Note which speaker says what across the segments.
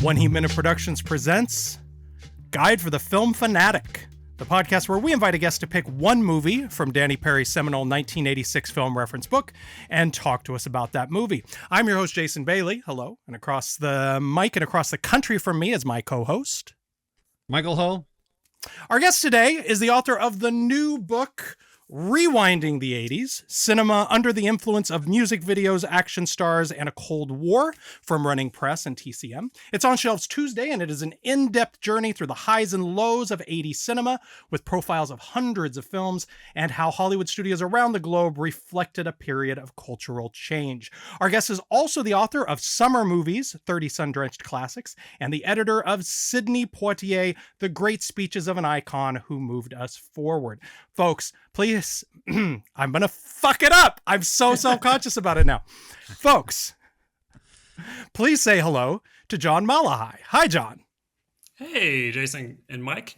Speaker 1: One Heat Minute Productions presents Guide for the Film Fanatic, the podcast where we invite a guest to pick one movie from Danny Perry's seminal 1986 film reference book and talk to us about that movie. I'm your host, Jason Bailey. Hello. And across the mic and across the country from me is my co-host,
Speaker 2: Michael Ho.
Speaker 1: Our guest today is the author of the new book, Rewinding the 80s, Cinema Under the Influence of Music Videos, Action Stars, and a Cold War, from Running Press and TCM. It's on shelves Tuesday, and it is an in-depth journey through the highs and lows of 80s cinema, with profiles of hundreds of films and how Hollywood studios around the globe reflected a period of cultural change. Our guest is also the author of Summer Movies, 30 Sun-Drenched Classics, and the editor of Sidney Poitier, The Great Speeches of an Icon Who Moved Us Forward. Folks, please, I'm going to fuck it up. I'm so self-conscious about it now. Folks, please say hello to John Malahy. Hi, John.
Speaker 3: Hey, Jason and Mike.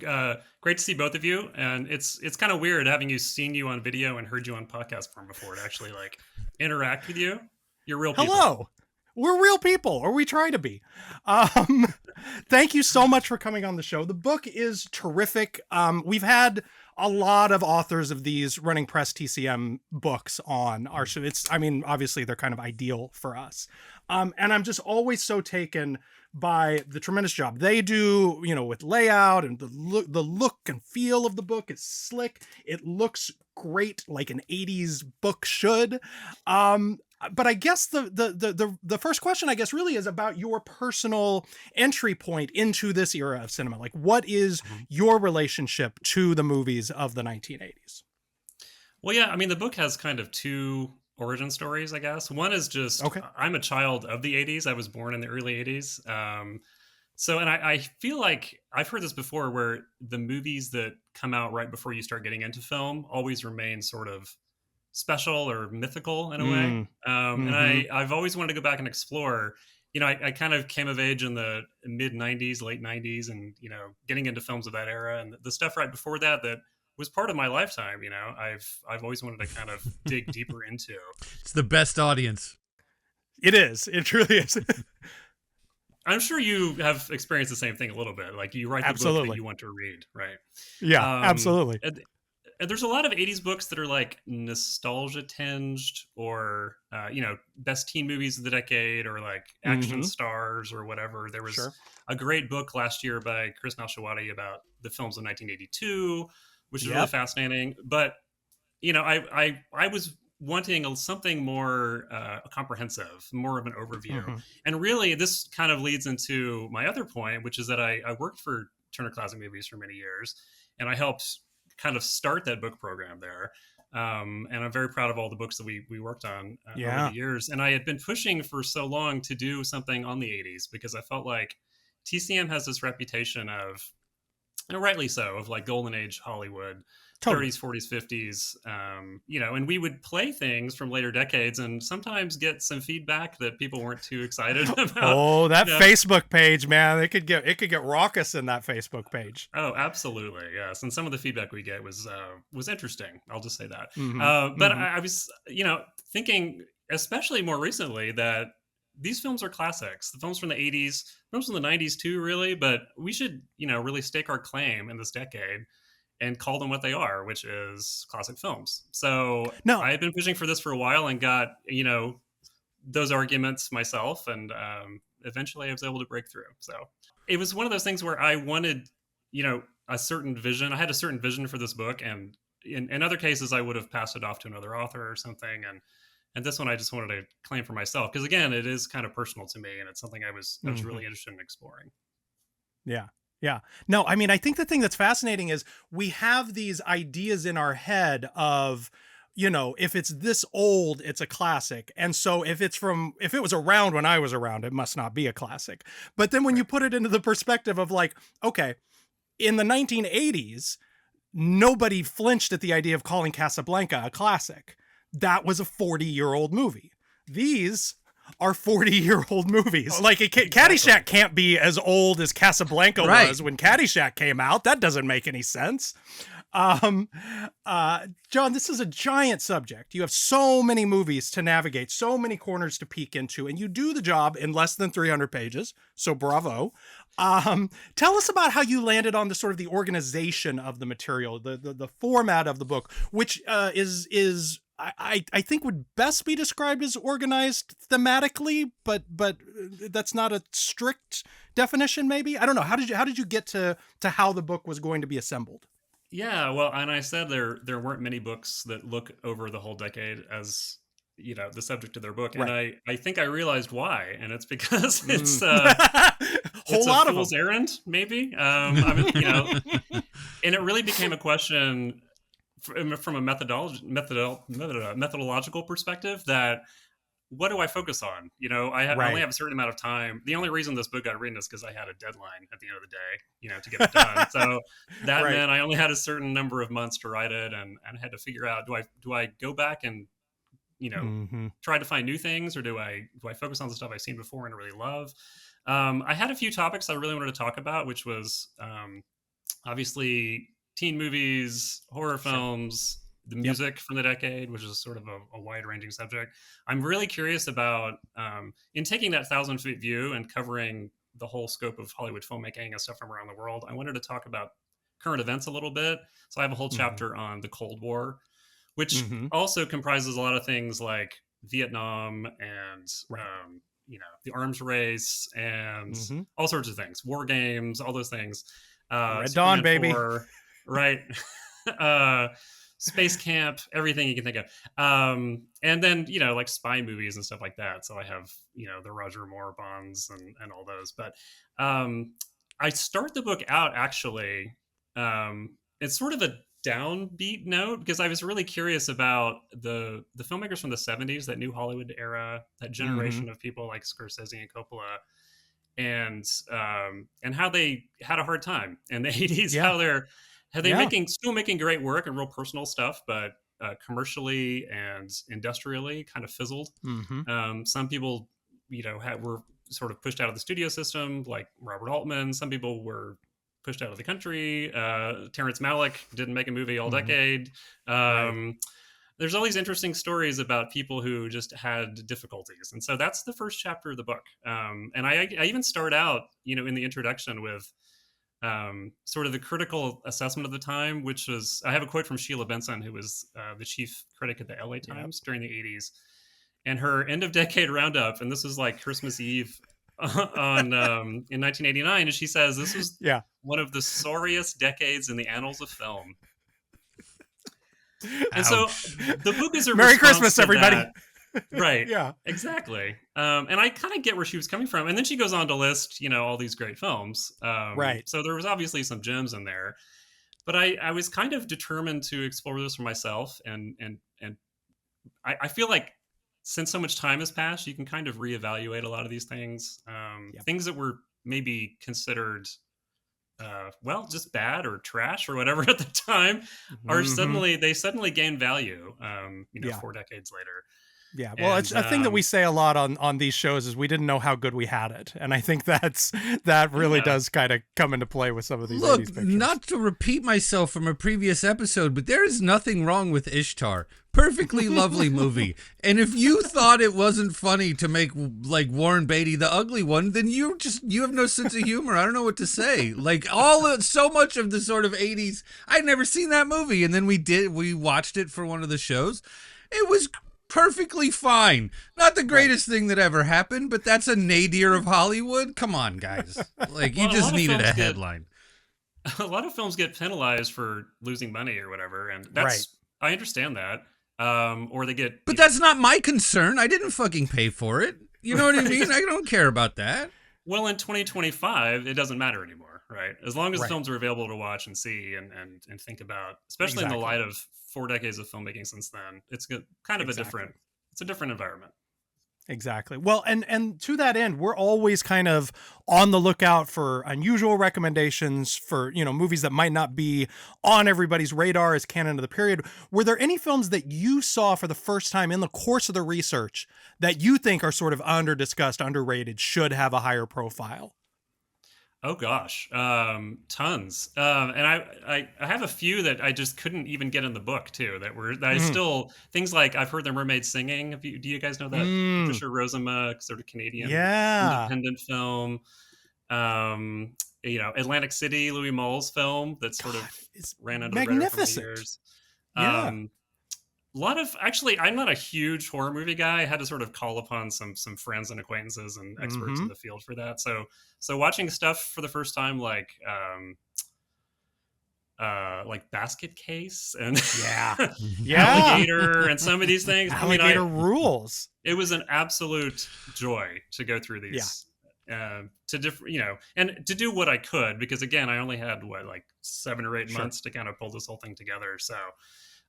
Speaker 3: Great to see both of you. And it's kind of weird having seen you on video and heard you on podcast form before to actually like interact with you. You're real people.
Speaker 1: Hello. We're real people, or we try to be. Thank you so much for coming on the show. The book is terrific. We've had a lot of authors of these Running Press TCM books on our show. Obviously they're kind of ideal for us. And I'm just always so taken by the tremendous job they do, with layout, and the look and feel of the book is slick. It looks great, like an 80s book should. But I guess the first question, I guess, really is about your personal entry point into this era of cinema. Like, what is your relationship to the movies of the 1980s?
Speaker 3: Well, yeah, the book has kind of two origin stories, I guess. One is just, I'm a child of the 80s. I was born in the early 80s. And I feel like I've heard this before, where the movies that come out right before you start getting into film always remain sort of special or mythical in a way. And I've always wanted to go back and explore. I kind of came of age in the mid 90s, late 90s, and, getting into films of that era, and the stuff right before that was part of my lifetime. I've always wanted to kind of dig deeper into.
Speaker 2: It's the best audience.
Speaker 1: It is. It truly is.
Speaker 3: I'm sure you have experienced the same thing a little bit. Like, you write the book that you want to read, right?
Speaker 1: Yeah, absolutely.
Speaker 3: And there's a lot of 80s books that are like nostalgia tinged, or, best teen movies of the decade, or like action stars or whatever. There was a great book last year by Chris Nalshawati about the films of 1982, which is really fascinating. But, I was wanting something more comprehensive, more of an overview. And really, this kind of leads into my other point, which is that I worked for Turner Classic Movies for many years, and I helped kind of start that book program there. And I'm very proud of all the books that we worked on over the years. And I had been pushing for so long to do something on the 80s, because I felt like TCM has this reputation of, and rightly so, of like golden age Hollywood, 30s, 40s, 50s, and we would play things from later decades and sometimes get some feedback that people weren't too excited about.
Speaker 1: Oh, that Facebook page, man, it could get raucous in that Facebook page.
Speaker 3: Oh, absolutely. Yes. And some of the feedback we get was interesting. I'll just say that. But I was, thinking, especially more recently, that these films are classics. The films from the 80s, films from the 90s too, really, but we should, really stake our claim in this decade and call them what they are, which is classic films. So I had been pushing for this for a while and got, those arguments myself. And eventually I was able to break through. So it was one of those things where I wanted, a certain vision. I had a certain vision for this book. And in other cases, I would have passed it off to another author or something. And this one, I just wanted to claim for myself, because again, it is kind of personal to me, and it's something I was really interested in exploring.
Speaker 1: Yeah. Yeah. No, I think the thing that's fascinating is we have these ideas in our head of, if it's this old, it's a classic. And so if it was around when I was around, it must not be a classic. But then when you put it into the perspective of like, okay, in the 1980s, nobody flinched at the idea of calling Casablanca a classic. That was a 40-year-old movie. These are 40-year-old movies. Like, Caddyshack can't be as old as Casablanca was when Caddyshack came out. That doesn't make any sense. Um, John, this is a giant subject. You have so many movies to navigate, so many corners to peek into, and you do the job in less than 300 pages. So bravo. Tell us about how you landed on the sort of the organization of the material, the format of the book, which is I think would best be described as organized thematically, but that's not a strict definition. Maybe, I don't know. How did you get to how the book was going to be assembled?
Speaker 3: Yeah, well, and I said there weren't many books that look over the whole decade as the subject of their book, and
Speaker 1: Right.
Speaker 3: I think I realized why, and it's because
Speaker 1: Whole
Speaker 3: it's a
Speaker 1: lot of them.
Speaker 3: fool's errand, maybe. I mean, and it really became a question from a methodological perspective that what do I focus on? I only
Speaker 1: Right.
Speaker 3: have a certain amount of time. The only reaon this book got written is because I had a deadline at the end of the day, to get it done. So that
Speaker 1: Right.
Speaker 3: meant I only had a certain number of months to write it, and I had to figure out do I go back and
Speaker 1: Mm-hmm.
Speaker 3: try to find new things, or do I focus on the stuff I've seen before and really love? I had a few topics I really wanted to talk about, which was obviously teen movies, horror
Speaker 1: Sure.
Speaker 3: films, the
Speaker 1: Yep.
Speaker 3: music from the decade, which is sort of a wide-ranging subject. I'm really curious about in taking that 1,000-foot view and covering the whole scope of Hollywood filmmaking and stuff from around the world. I wanted to talk about current events a little bit. So I have a whole
Speaker 1: Mm-hmm.
Speaker 3: chapter on the Cold War, which
Speaker 1: Mm-hmm.
Speaker 3: also comprises a lot of things like Vietnam and
Speaker 1: Right.
Speaker 3: the arms race and
Speaker 1: Mm-hmm.
Speaker 3: all sorts of things, war games, all those things.
Speaker 1: Red Dawn,
Speaker 3: Superman
Speaker 1: baby.
Speaker 3: 4, right? Space Camp, everything you can think of. And then, like spy movies and stuff like that. So I have, the Roger Moore Bonds and all those. But I start the book out actually. It's sort of a downbeat note because I was really curious about the filmmakers from the 70s, that new Hollywood era, that
Speaker 1: Mm-hmm.
Speaker 3: generation of people like Scorsese and Coppola, and how they had a hard time in the 80s,
Speaker 1: Yeah.
Speaker 3: how they
Speaker 1: Yeah.
Speaker 3: still making great work and real personal stuff, but commercially and industrially kind of fizzled.
Speaker 1: Mm-hmm.
Speaker 3: Some people were sort of pushed out of the studio system, like Robert Altman. Some people were pushed out of the country. Terrence Malick didn't make a movie all
Speaker 1: Mm-hmm.
Speaker 3: decade.
Speaker 1: Right.
Speaker 3: There's all these interesting stories about people who just had difficulties, and so that's the first chapter of the book. And I even start out, in the introduction with sort of the critical assessment of the time, which was, I have a quote from Sheila Benson, who was the chief critic at the LA
Speaker 1: Yep.
Speaker 3: Times during the 80s, and her end of decade roundup, and this was like Christmas Eve on in 1989, and she says this was
Speaker 1: Yeah.
Speaker 3: one of the sorriest decades in the annals of film. And
Speaker 2: Ouch.
Speaker 3: so the book is a
Speaker 1: Merry
Speaker 3: response
Speaker 1: Christmas,
Speaker 3: to
Speaker 1: everybody.
Speaker 3: that. Right.
Speaker 1: Yeah.
Speaker 3: Exactly. And I kind of get where she was coming from. And then she goes on to list, all these great films.
Speaker 1: Right.
Speaker 3: So there was obviously some gems in there. But I was kind of determined to explore this for myself. And I feel like since so much time has passed, you can kind of reevaluate a lot of these things.
Speaker 1: Yep.
Speaker 3: Things that were maybe considered just bad or trash or whatever at the time are
Speaker 1: Mm-hmm.
Speaker 3: suddenly gain value,
Speaker 1: Yeah.
Speaker 3: 4 decades later.
Speaker 1: Yeah. Well, it's
Speaker 3: And
Speaker 1: a thing that we say a lot on these shows is we didn't know how good we had it. And I think that really
Speaker 3: yeah,
Speaker 1: does kind of come into play with some of these 80s
Speaker 2: Look,
Speaker 1: pictures.
Speaker 2: not to repeat myself from a previous episode, but there is nothing wrong with Ishtar. Perfectly lovely movie. And if you thought it wasn't funny to make like Warren Beatty the ugly one, then you have no sense of humor. I don't know what to say. Like so much of the sort of 80s, I'd never seen that movie, and then we watched it for one of the shows. It was perfectly fine. Not the greatest thing that ever happened, but that's a nadir of Hollywood. Come on, guys. Like, you
Speaker 3: well,
Speaker 2: just needed a headline.
Speaker 3: a lot of films get penalized for losing money or whatever, and
Speaker 1: Right.
Speaker 3: I understand that. Or they get,
Speaker 2: But that's not my concern. I didn't fucking pay for it. You know what I mean? I don't care about that.
Speaker 3: well, in 2025, it doesn't matter anymore, right? As long as the
Speaker 1: Right.
Speaker 3: films are available to watch and see and think about, especially in the
Speaker 1: Exactly.
Speaker 3: light of 4 decades of filmmaking since then, it's kind of
Speaker 1: Exactly.
Speaker 3: it's a different environment.
Speaker 1: Exactly. Well, and to that end, we're always kind of on the lookout for unusual recommendations for, movies that might not be on everybody's radar as canon of the period. Were there any films that you saw for the first time in the course of the research that you think are sort of under discussed, underrated, should have a higher profile?
Speaker 3: Oh gosh, tons. And I have a few that I just couldn't even get in the book too. That I
Speaker 1: Mhm.
Speaker 3: still things like I've heard the mermaid singing. Do you guys know that
Speaker 1: Mm,
Speaker 3: Patricia Rozema sort of Canadian
Speaker 1: yeah.
Speaker 3: independent film? Um, Atlantic City, Louis Malle's film that sort
Speaker 1: God,
Speaker 3: of
Speaker 1: it's
Speaker 3: ran under the radar for many
Speaker 1: magnificent.
Speaker 3: years.
Speaker 1: Yeah.
Speaker 3: Um, a lot of actually, I'm not a huge horror movie guy. I had to sort of call upon some friends and acquaintances and experts in
Speaker 1: Mm-hmm.
Speaker 3: the field for that. So watching stuff for the first time like Basket Case and
Speaker 1: Yeah. Yeah.
Speaker 3: Alligator and some of these things. I mean,
Speaker 1: Alligator rules.
Speaker 3: it was an absolute joy to go through
Speaker 1: Yeah.
Speaker 3: these to different, and to do what I could, because again, I only had like 7 or 8
Speaker 1: Sure.
Speaker 3: months to kind of pull this whole thing together. So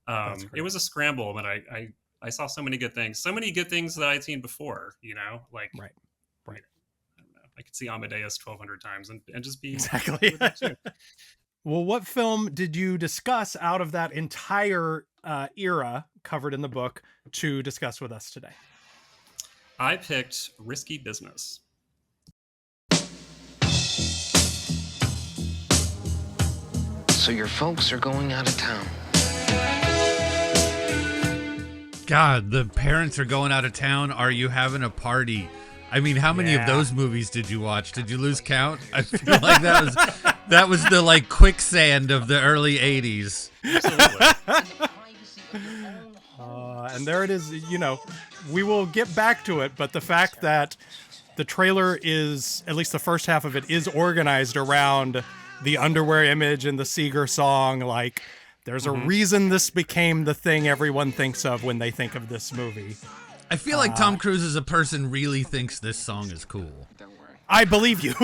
Speaker 1: That's
Speaker 3: it
Speaker 1: great.
Speaker 3: was a scramble, but I saw so many good things that I'd seen before, like
Speaker 1: Right. Right.
Speaker 3: I don't know, I could see Amadeus 1,200 times and just be
Speaker 1: Exactly. Well, what film did you discuss out of that entire era covered in the book to discuss with us today?
Speaker 3: I picked Risky Business.
Speaker 4: So your folks are going out of town.
Speaker 2: God, the parents are going out of town. Are you having a party? I mean, how many of those movies did you watch? Did you lose count? I feel like that was the like quicksand of the early 80s.
Speaker 3: Absolutely.
Speaker 1: And there it is. We will get back to it, but the fact that the trailer is, at least the first half of it, is organized around the underwear image and the Seeger song, like, there's a reason this became the thing everyone thinks of when they think of this movie.
Speaker 2: I feel like Tom Cruise as a person really thinks this song is cool.
Speaker 1: I believe you.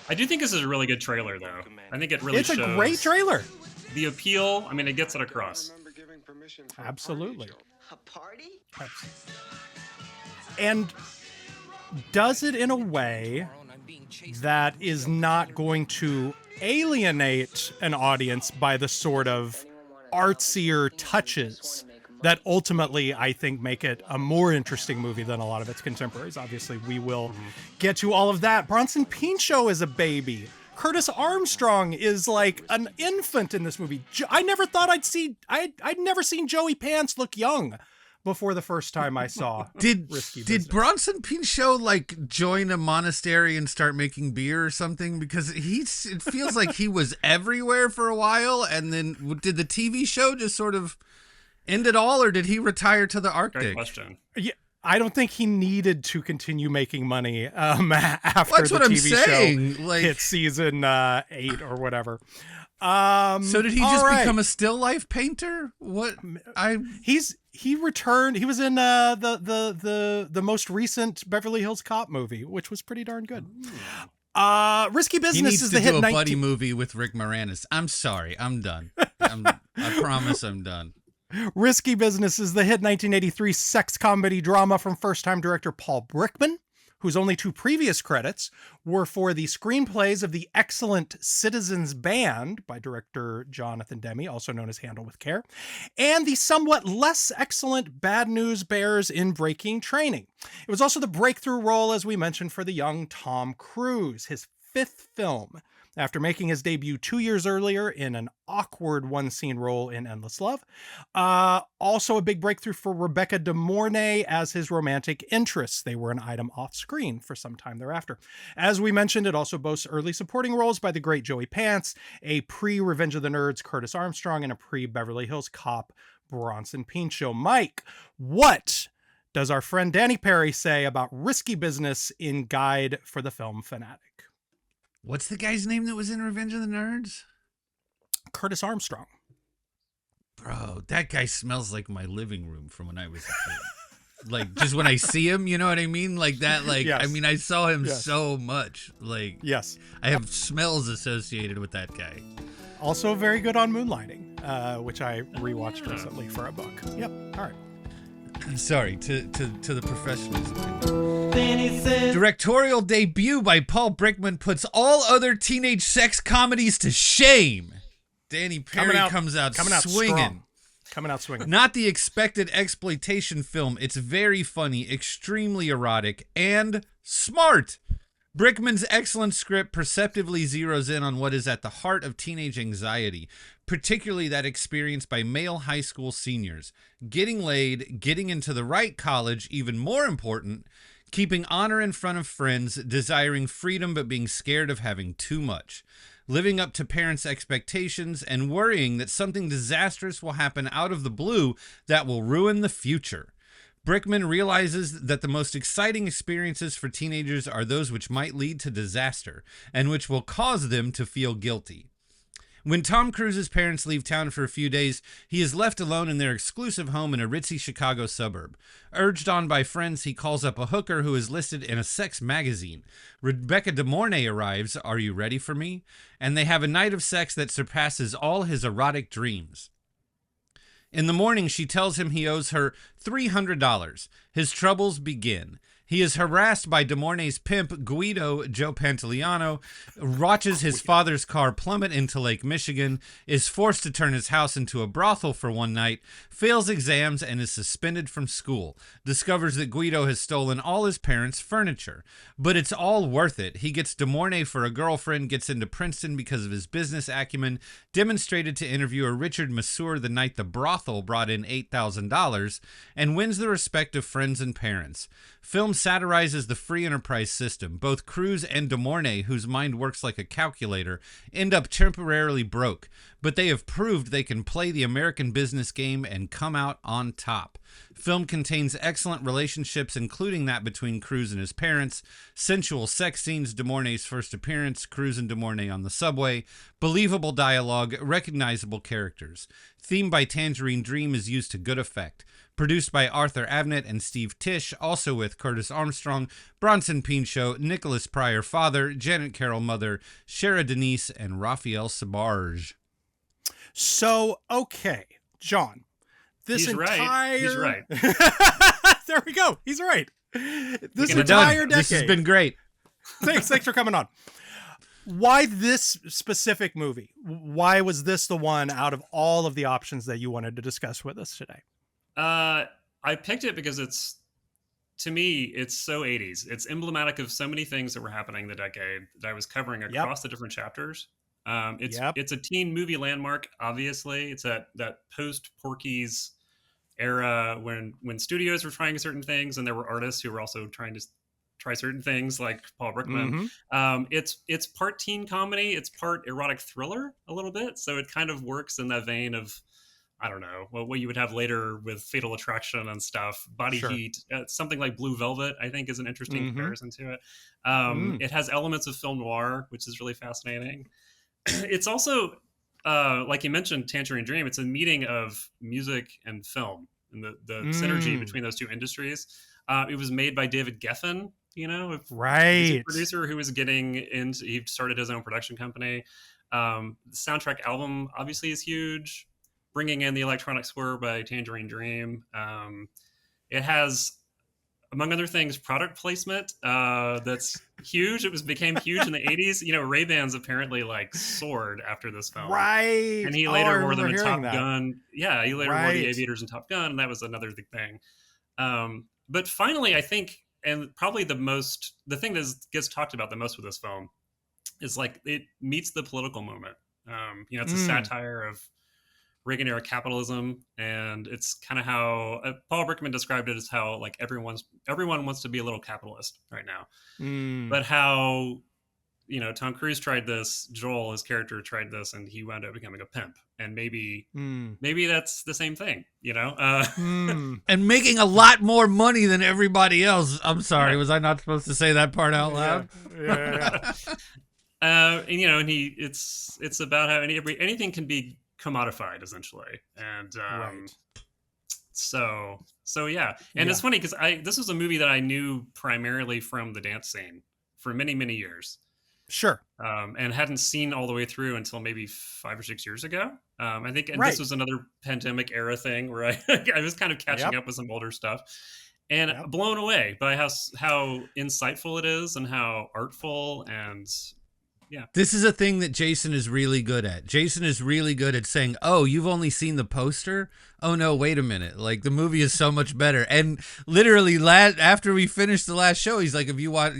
Speaker 3: I do think this is a really good trailer, though. I think it really
Speaker 1: It's
Speaker 3: shows
Speaker 1: a great trailer.
Speaker 3: the appeal. I mean, it gets it across.
Speaker 1: Absolutely.
Speaker 4: A party?
Speaker 1: And does it in a way that is not going to alienate an audience by the sort of artsier touches that ultimately, I think, make it a more interesting movie than a lot of its contemporaries. Obviously, we will get to all of that. Bronson Pinchot is a baby. Curtis Armstrong is like an infant in this movie. I never thought I'd never seen Joey Pants look young before the first time I saw Risky Business.
Speaker 2: Did Bronson Pinchot like join a monastery and start making beer or something? Because it feels like he was everywhere for a while, and then did the TV show just sort of end it all, or did he retire to the Arctic?
Speaker 3: Great question.
Speaker 1: Yeah, I don't think he needed to continue making money after
Speaker 2: That's
Speaker 1: the
Speaker 2: what I'm
Speaker 1: TV
Speaker 2: saying.
Speaker 1: show
Speaker 2: Like,
Speaker 1: hit season 8 or whatever.
Speaker 2: so did he just become a still life painter? What
Speaker 1: he returned. He was in the most recent Beverly Hills Cop movie, which was pretty darn good. Risky
Speaker 2: he
Speaker 1: Business
Speaker 2: needs
Speaker 1: is
Speaker 2: to
Speaker 1: the hit
Speaker 2: do a buddy movie with Rick Moranis. I'm sorry, I'm done. I promise I'm done.
Speaker 1: Risky Business is the hit 1983 sex comedy drama from first-time director Paul Brickman, whose only 2 previous credits were for the screenplays of the excellent Citizens Band by director Jonathan Demme, also known as Handle with Care, and the somewhat less excellent Bad News Bears in Breaking Training. It was also the breakthrough role, as we mentioned, for the young Tom Cruise, his 5th film, after making his debut 2 years earlier in an awkward one-scene role in Endless Love. Also a big breakthrough for Rebecca De Mornay as his romantic interest. They were an item off-screen for some time thereafter. As we mentioned, it also boasts early supporting roles by the great Joey Pants, a pre-Revenge of the Nerds Curtis Armstrong, and a pre-Beverly Hills Cop Bronson Pinchot. Mike, what does our friend Danny Perry say about Risky Business in Guide for the Film Fanatic?
Speaker 2: What's the guy's name that was in Revenge of the Nerds?
Speaker 1: Curtis Armstrong.
Speaker 2: Bro, that guy smells like my living room from when I was a kid. Like, just when I see him, you know what I mean? Like that, like,
Speaker 1: Yes.
Speaker 2: I mean, I saw him
Speaker 1: Yes.
Speaker 2: so much. Like,
Speaker 1: Yes.
Speaker 2: I have smells associated with that guy.
Speaker 1: Also very good on Moonlighting, which I rewatched recently for a book. Yep. All right.
Speaker 2: Sorry, to the professionals. Directorial debut by Paul Brickman puts all other teenage sex comedies to shame. Danny Perry comes out swinging.
Speaker 1: Strong. Coming out swinging.
Speaker 2: Not the expected exploitation film. It's very funny, extremely erotic, and smart. Brickman's excellent script perceptively zeroes in on what is at the heart of teenage anxiety, particularly that experienced by male high school seniors. Getting laid, getting into the right college, even more important, keeping honor in front of friends, desiring freedom but being scared of having too much, living up to parents' expectations, and worrying that something disastrous will happen out of the blue that will ruin the future. Brickman realizes that the most exciting experiences for teenagers are those which might lead to disaster and which will cause them to feel guilty. When Tom Cruise's parents leave town for a few days, he is left alone in their exclusive home in a ritzy Chicago suburb. Urged on by friends, he calls up a hooker who is listed in a sex magazine. Rebecca De Mornay arrives, "Are you ready for me?" And they have a night of sex that surpasses all his erotic dreams. In the morning, she tells him he owes her $300. His troubles begin. He is harassed by De Mornay's pimp, Guido Joe Pantoliano, watches his father's car plummet into Lake Michigan, is forced to turn his house into a brothel for one night, fails exams, and is suspended from school, discovers that Guido has stolen all his parents' furniture. But it's all worth it. He gets De Mornay for a girlfriend, gets into Princeton because of his business acumen, demonstrated to interviewer Richard Masur the night the brothel brought in $8,000, and wins the respect of friends and parents. Film satirizes the free enterprise system. Both Cruise and De Mornay, whose mind works like a calculator, end up temporarily broke, but they have proved they can play the American business game and come out on top. Film contains excellent relationships, including that between Cruise and his parents, sensual sex scenes, De Mornay's first appearance, Cruise and De Mornay on the subway, believable dialogue, recognizable characters. Theme by Tangerine Dream is used to good effect. Produced by Arthur Avnet and Steve Tisch, also with Curtis Armstrong, Bronson Pinchot, Nicholas Pryor father, Janet Carroll mother, Shara Denise, and Raphael Sabarge.
Speaker 1: So, okay, John, this
Speaker 3: He's
Speaker 1: entire...
Speaker 3: He's right.
Speaker 1: There we go. He's right. This
Speaker 2: We're
Speaker 1: entire
Speaker 2: done.
Speaker 1: decade.
Speaker 2: This has been great.
Speaker 1: Thanks for coming on. Why this specific movie? Why was this the one out of all of the options that you wanted to discuss with us today?
Speaker 3: I picked it because to me, it's so 80s. It's emblematic of so many things that were happening in the decade that I was covering across the different chapters. It's a teen movie landmark, obviously. It's that post Porky's era when studios were trying certain things and there were artists who were also trying to try certain things, like Paul Brickman. Mm-hmm. It's part teen comedy, it's part erotic thriller a little bit, so it kind of works in that vein of, I don't know, what you would have later with Fatal Attraction and stuff. Body Heat, something like Blue Velvet, I think, is an interesting comparison to it. It has elements of film noir, which is really fascinating. It's also, like you mentioned, Tangerine Dream. It's a meeting of music and film and the synergy between those two industries. It was made by David Geffen,
Speaker 1: right,
Speaker 3: a producer who was getting into. He started his own production company. The soundtrack album obviously is huge, bringing in the electronic score by Tangerine Dream. It has, among other things, product placement that's huge. It became huge in the 80s. Ray-Bans apparently soared after this film.
Speaker 1: Right.
Speaker 3: And he later wore them in Top Gun. Yeah, he later wore the aviators in Top Gun, and that was another big thing. But finally, I think, and probably the thing that gets talked about the most with this film is it meets the political moment. It's a satire of Reagan era capitalism, and it's kind of how Paul Brickman described it as how everyone wants to be a little capitalist right now, but how Tom Cruise tried this, Joel, his character, tried this, and he wound up becoming a pimp, and maybe that's the same thing,
Speaker 2: and making a lot more money than everybody else. I'm sorry, was I not supposed to say that part out loud?
Speaker 1: Yeah.
Speaker 3: And it's about how anything can be commodified, essentially, and so yeah. And it's funny because this was a movie that I knew primarily from the dance scene for many years, and hadn't seen all the way through until maybe 5 or 6 years ago. I think, and this was another pandemic era thing where I was kind of catching up with some older stuff, and blown away by how insightful it is and how artful and. Yeah.
Speaker 2: This is a thing that Jason is really good at. Jason is really good at saying, "Oh, you've only seen the poster? Oh no, wait a minute. The movie is so much better." And literally after we finished the last show, he's like, "Have you watched,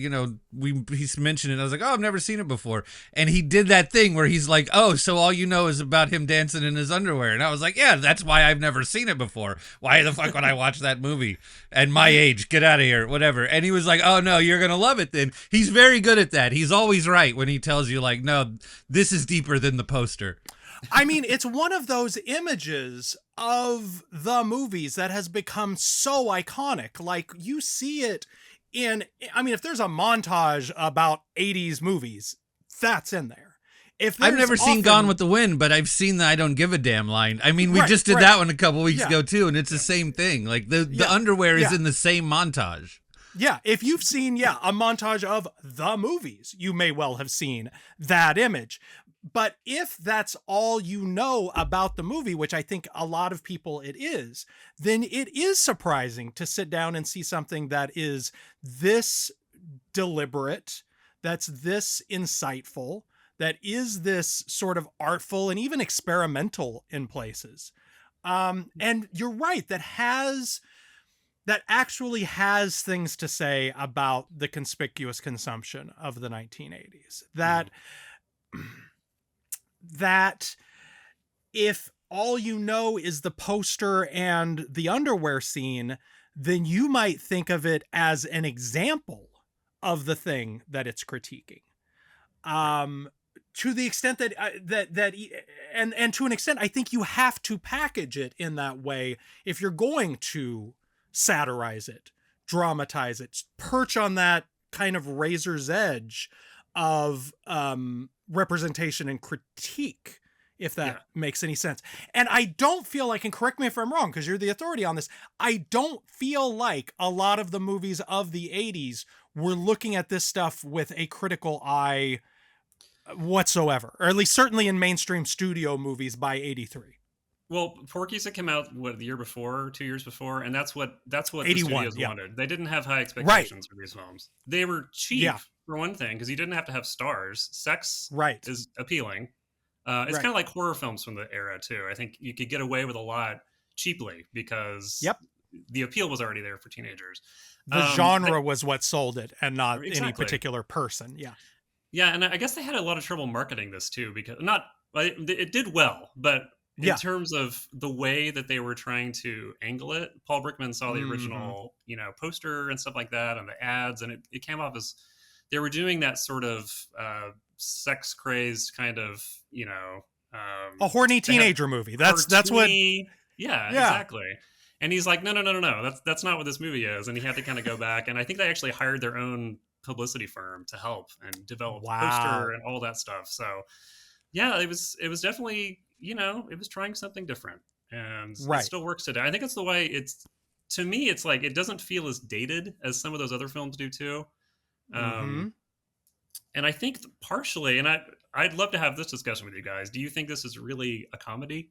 Speaker 2: he's mentioned it. I was like, oh, I've never seen it before. And he did that thing where he's like, oh, so all you know is about him dancing in his underwear. And I was like, yeah, that's why I've never seen it before. Why the fuck would I watch that movie? At my age, get out of here, whatever. And he was like, oh, no, you're going to love it then. He's very good at that. He's always right when he tells you, like, no, this is deeper than the poster.
Speaker 1: I mean, it's one of those images of the movies that has become so iconic. Like, you see it if there's a montage about 80s movies, that's in there.
Speaker 2: I've never seen Gone with the Wind, but I've seen the I don't give a damn line. I mean, we just did that one a couple weeks ago too, and it's the same thing. Like the underwear is in the same montage.
Speaker 1: Yeah, if you've seen, a montage of the movies, you may well have seen that image. But if that's all you know about the movie, which I think a lot of people it is, then it is surprising to sit down and see something that is this deliberate, that's this insightful, that is this sort of artful and even experimental in places. And you're right, that actually has things to say about the conspicuous consumption of the 1980s. That if all you know is the poster and the underwear scene, then you might think of it as an example of the thing that it's critiquing. To the extent and to an extent, I think you have to package it in that way if you're going to satirize it, dramatize it, perch on that kind of razor's edge of representation and critique, if that makes any sense. And I don't feel like, and correct me if I'm wrong, because you're the authority on this, I don't feel like a lot of the movies of the 80s were looking at this stuff with a critical eye whatsoever, or at least certainly in mainstream studio movies by 83.
Speaker 3: Well, Porky's had come out the year before, 2 years before, and that's what
Speaker 1: 81,
Speaker 3: the studios wanted. They didn't have high expectations for these films. They were cheap for one thing, because you didn't have to have stars. Sex is appealing. It's kind of like horror films from the era too. I think you could get away with a lot cheaply because the appeal was already there for teenagers.
Speaker 1: The genre was what sold it, and not any particular person.
Speaker 3: Yeah, and I guess they had a lot of trouble marketing this too, because it did well, but in terms of the way that they were trying to angle it, Paul Brickman saw the original, poster and stuff like that, and the ads, and it came off as they were doing that sort of sex crazed kind of,
Speaker 1: a horny teenager movie. That's what.
Speaker 3: Yeah, exactly. And he's like, no, that's not what this movie is, and he had to kind of go back, and I think they actually hired their own publicity firm to help and develop the poster and all that stuff. So yeah, it was definitely, it was trying something different, and it still works today. I think it's the way to me, it's like, it doesn't feel as dated as some of those other films do too. And I think partially, and I'd love to have this discussion with you guys. Do you think this is really a comedy?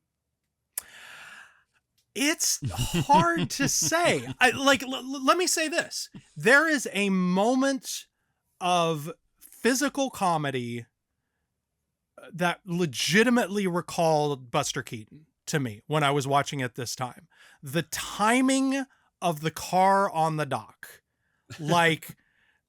Speaker 1: It's hard to say. Let me say this. There is a moment of physical comedy that legitimately recalled Buster Keaton to me when I was watching it this time. The timing of the car on the dock. Like,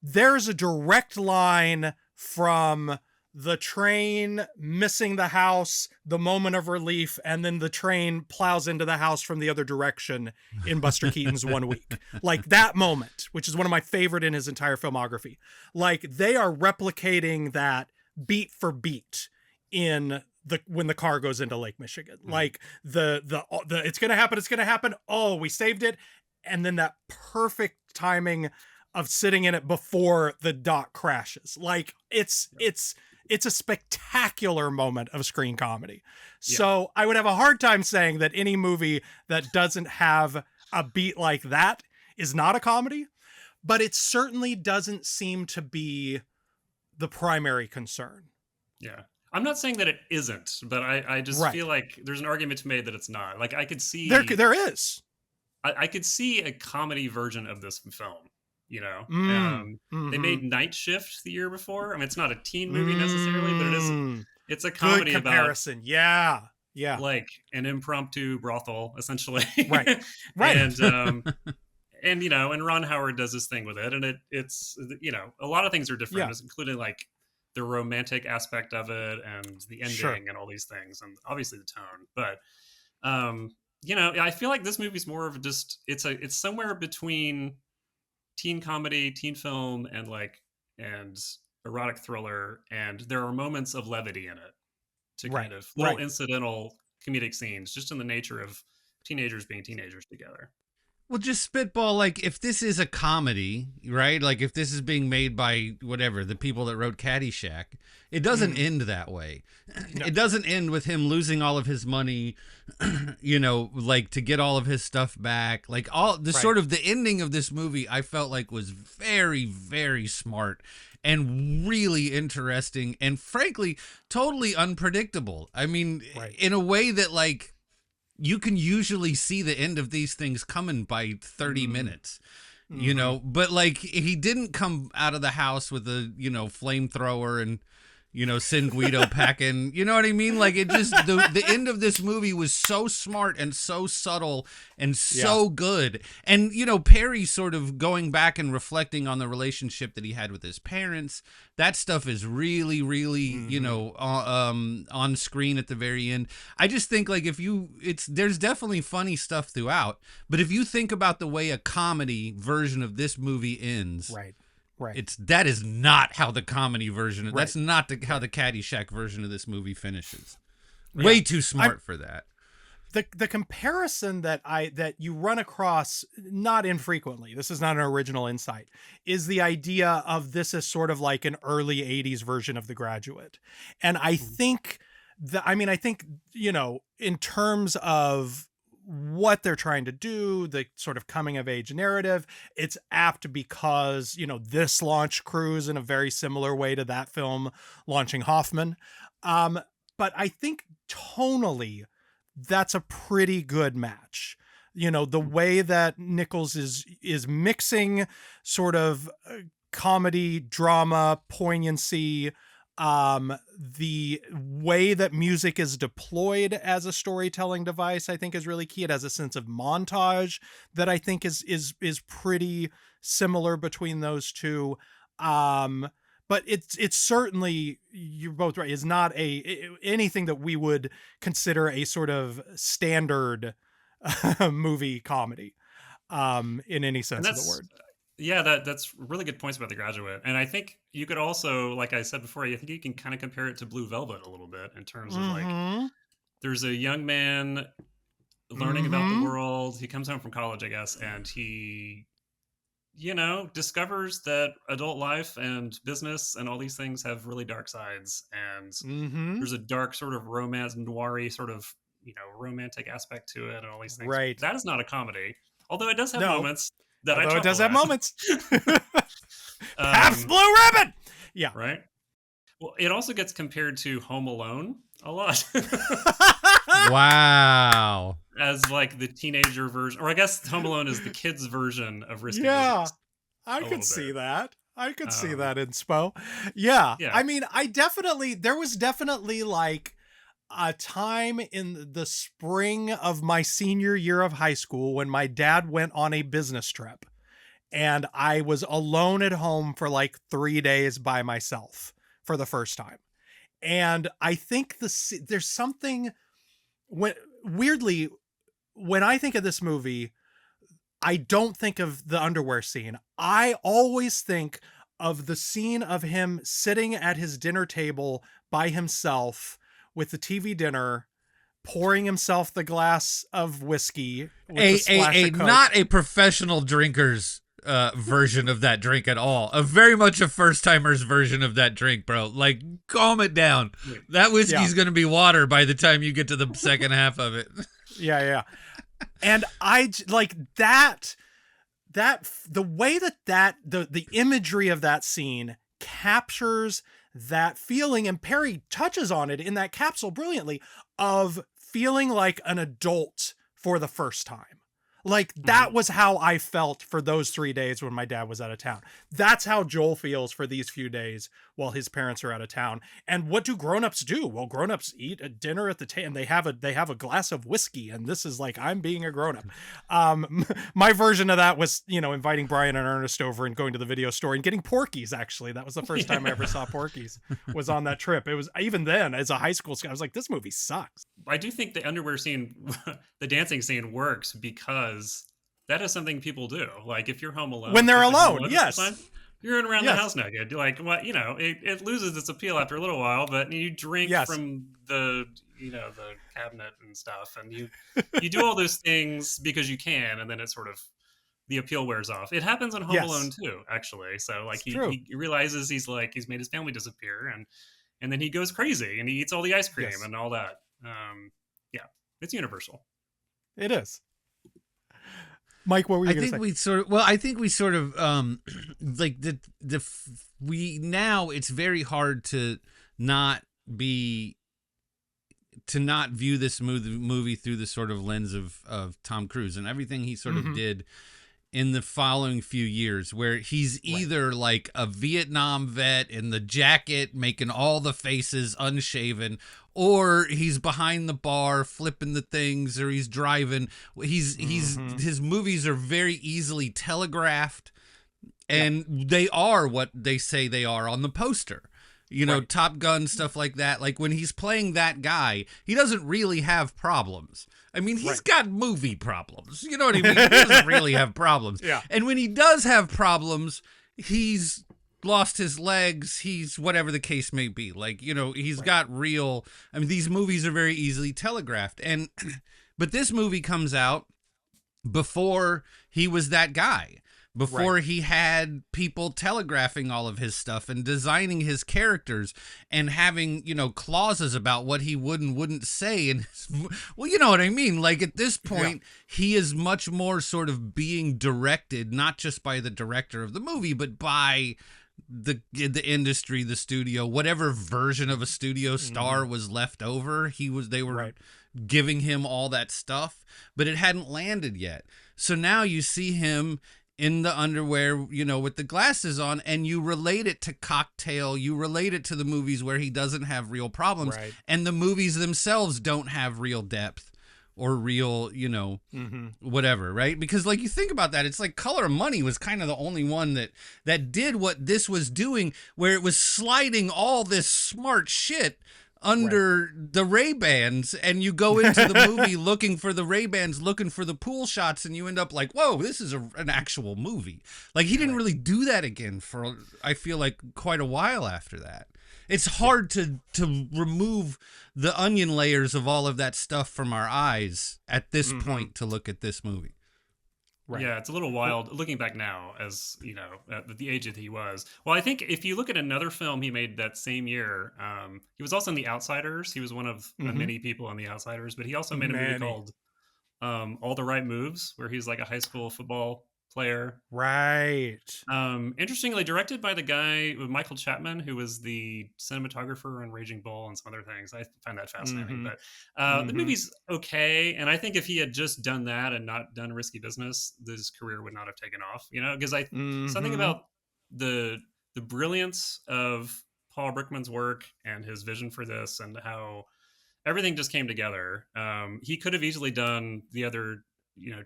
Speaker 1: there's a direct line from the train missing the house, the moment of relief, and then the train plows into the house from the other direction in Buster Keaton's 1 Week. Like, that moment, which is one of my favorite in his entire filmography. Like, they are replicating that beat for beat in when the car goes into Lake Michigan. Like, the it's gonna happen. Oh, we saved it. And then that perfect timing of sitting in it before the dock crashes. Like, it's a spectacular moment of screen comedy. So I would have a hard time saying that any movie that doesn't have a beat like that is not a comedy, but it certainly doesn't seem to be the primary concern.
Speaker 3: Yeah. I'm not saying that it isn't, but I just feel like there's an argument to be made that it's not. Like, I could see...
Speaker 1: There is.
Speaker 3: I could see a comedy version of this film. They made Night Shift the year before. I mean, it's not a teen movie necessarily, but it's a comedy
Speaker 1: Good comparison. About
Speaker 3: like an impromptu brothel, essentially.
Speaker 1: Right.
Speaker 3: And and and Ron Howard does this thing with it, and it's a lot of things are different, including like the romantic aspect of it and the ending and all these things, and obviously the tone. But I feel like this movie's more of just it's somewhere between teen comedy, teen film, and erotic thriller, and there are moments of levity in it to kind of little incidental comedic scenes, just in the nature of teenagers being teenagers together.
Speaker 2: Well, just spitball, like, if this is a comedy, right? Like, if this is being made by whatever, the people that wrote Caddyshack, it doesn't end that way. No. It doesn't end with him losing all of his money, like, to get all of his stuff back. Like, all the sort of the ending of this movie, I felt like was very, very smart and really interesting and, frankly, totally unpredictable. I mean, in a way that, like, you can usually see the end of these things coming by 30 minutes, but like he didn't come out of the house with a, flamethrower and, Sin Guido packing, you know what I mean? Like it just, the end of this movie was so smart and so subtle and so good. And, Perry sort of going back and reflecting on the relationship that he had with his parents. That stuff is really, really, on screen at the very end. I just think like there's definitely funny stuff throughout, but if you think about the way a comedy version of this movie ends,
Speaker 1: right.
Speaker 2: That is not how the comedy version. That's not how the Caddyshack version of this movie finishes. Way too smart for that.
Speaker 1: The comparison that you run across not infrequently, this is not an original insight, is the idea of this as sort of like an early 80s version of The Graduate. And I think in terms of what they're trying to do, the sort of coming of age narrative, it's apt because, this launched Cruise in a very similar way to that film launching Hoffman. But I think tonally, that's a pretty good match. The way that Nichols is mixing sort of comedy, drama, poignancy, the way that music is deployed as a storytelling device, I think is really key. It has a sense of montage that I think is pretty similar between those two. But it's certainly, you're both right, is not anything that we would consider a sort of standard movie comedy in any sense of the word.
Speaker 3: Yeah, that's really good points about The Graduate. And I think you could also, like I said before, I think you can kind of compare it to Blue Velvet a little bit in terms of like, there's a young man learning about the world. He comes home from college, I guess, and he, discovers that adult life and business and all these things have really dark sides. And there's a dark sort of romance, noir-y sort of, romantic aspect to it and all these things.
Speaker 1: Right.
Speaker 3: That is not a comedy, although it does have moments.
Speaker 1: Although it does have moments. Pabst Blue Ribbon! Yeah.
Speaker 3: Right? Well, it also gets compared to Home Alone a lot.
Speaker 2: Wow.
Speaker 3: As like the teenager version, or I guess Home Alone is the kids' version of Risky Business.
Speaker 1: I could see that. I could see that inspo. Yeah. I mean, there was definitely like a time in the spring of my senior year of high school when my dad went on a business trip and I was alone at home for like 3 days by myself for the first time. And I think there's something weirdly, when I think of this movie, I don't think of the underwear scene. I always think of the scene of him sitting at his dinner table by himself with the TV dinner, pouring himself the glass of whiskey with a splash of Coke.
Speaker 2: Not a professional drinker's version of that drink at all. A very much a first-timer's version of that drink, bro. Like, calm it down. That whiskey's going to be water by the time you get to the second half of it.
Speaker 1: Yeah. And I like that the way that the imagery of that scene captures that feeling, and Perry touches on it in that capsule brilliantly, of feeling like an adult for the first time. Like that was how I felt for those 3 days when my dad was out of town. That's how Joel feels for these few days while his parents are out of town. And what do grown-ups do? Well, grown-ups eat a dinner at the table and they have a glass of whiskey. And this is like, I'm being a grown-up. My version of that was, inviting Brian and Ernest over and going to the video store and getting Porky's. Actually, that was the first time I ever saw Porky's, was on that trip. It was, even then, as a high school guy, I was like, this movie sucks.
Speaker 3: I do think the underwear scene, the dancing scene works because that is something people do. Like if you're home alone.
Speaker 1: When they're alone, yes.
Speaker 3: You're running around the house naked. Like, what, it loses its appeal after a little while, but you drink from the cabinet and stuff. And you do all those things because you can. And then it sort of, the appeal wears off. It happens on Home Alone too, actually. So like he realizes he's made his family disappear and then he goes crazy and he eats all the ice cream and all that. It's universal.
Speaker 1: It is. Mike, what were you going to say?
Speaker 2: I think we sort of like now it's very hard to not view this movie through the sort of lens of Tom Cruise and everything he sort of did in the following few years, where he's either like a Vietnam vet in the jacket making all the faces unshaven, or he's behind the bar flipping the things, or he's driving. His movies are very easily telegraphed, and they are what they say they are on the poster. Top Gun, stuff like that. Like when he's playing that guy, he doesn't really have problems. I mean, he's got movie problems. You know what I mean? He doesn't really have problems.
Speaker 1: Yeah.
Speaker 2: And when he does have problems, he's lost his legs. He's whatever the case may be. Like, he's got real. I mean, these movies are very easily telegraphed. But this movie comes out before he was that guy. Before he had people telegraphing all of his stuff and designing his characters and having, clauses about what he would and wouldn't say. And well, you know what I mean? Like at this point, he is much more sort of being directed, not just by the director of the movie, but by the industry, the studio, whatever version of a studio star was left over. They were giving him all that stuff, but it hadn't landed yet. So now you see him in the underwear, with the glasses on, and you relate it to Cocktail. You relate it to the movies where he doesn't have real problems, and the movies themselves don't have real depth or real, whatever, right? Because like you think about that, it's like Color of Money was kind of the only one that did what this was doing, where it was sliding all this smart shit under the Ray-Bans, and you go into the movie looking for the Ray-Bans, looking for the pool shots, and you end up like, whoa, this is an actual movie. Like he didn't really do that again for, I feel like, quite a while after that. It's hard to remove the onion layers of all of that stuff from our eyes at this point to look at this movie.
Speaker 3: Yeah, it's a little wild looking back now, as at the age that he was. Well, I think if you look at another film he made that same year, he was also in The Outsiders. He was one of many people in The Outsiders, but he also made a movie called All the Right Moves, where he's like a high school football player.
Speaker 1: Right.
Speaker 3: Interestingly, directed by the guy with Michael Chapman, who was the cinematographer on Raging Bull and some other things. I find that fascinating. But the movie's okay, and I think if he had just done that and not done Risky Business, his career would not have taken off. Because something about the brilliance of Paul Brickman's work and his vision for this, and how everything just came together. He could have easily done the other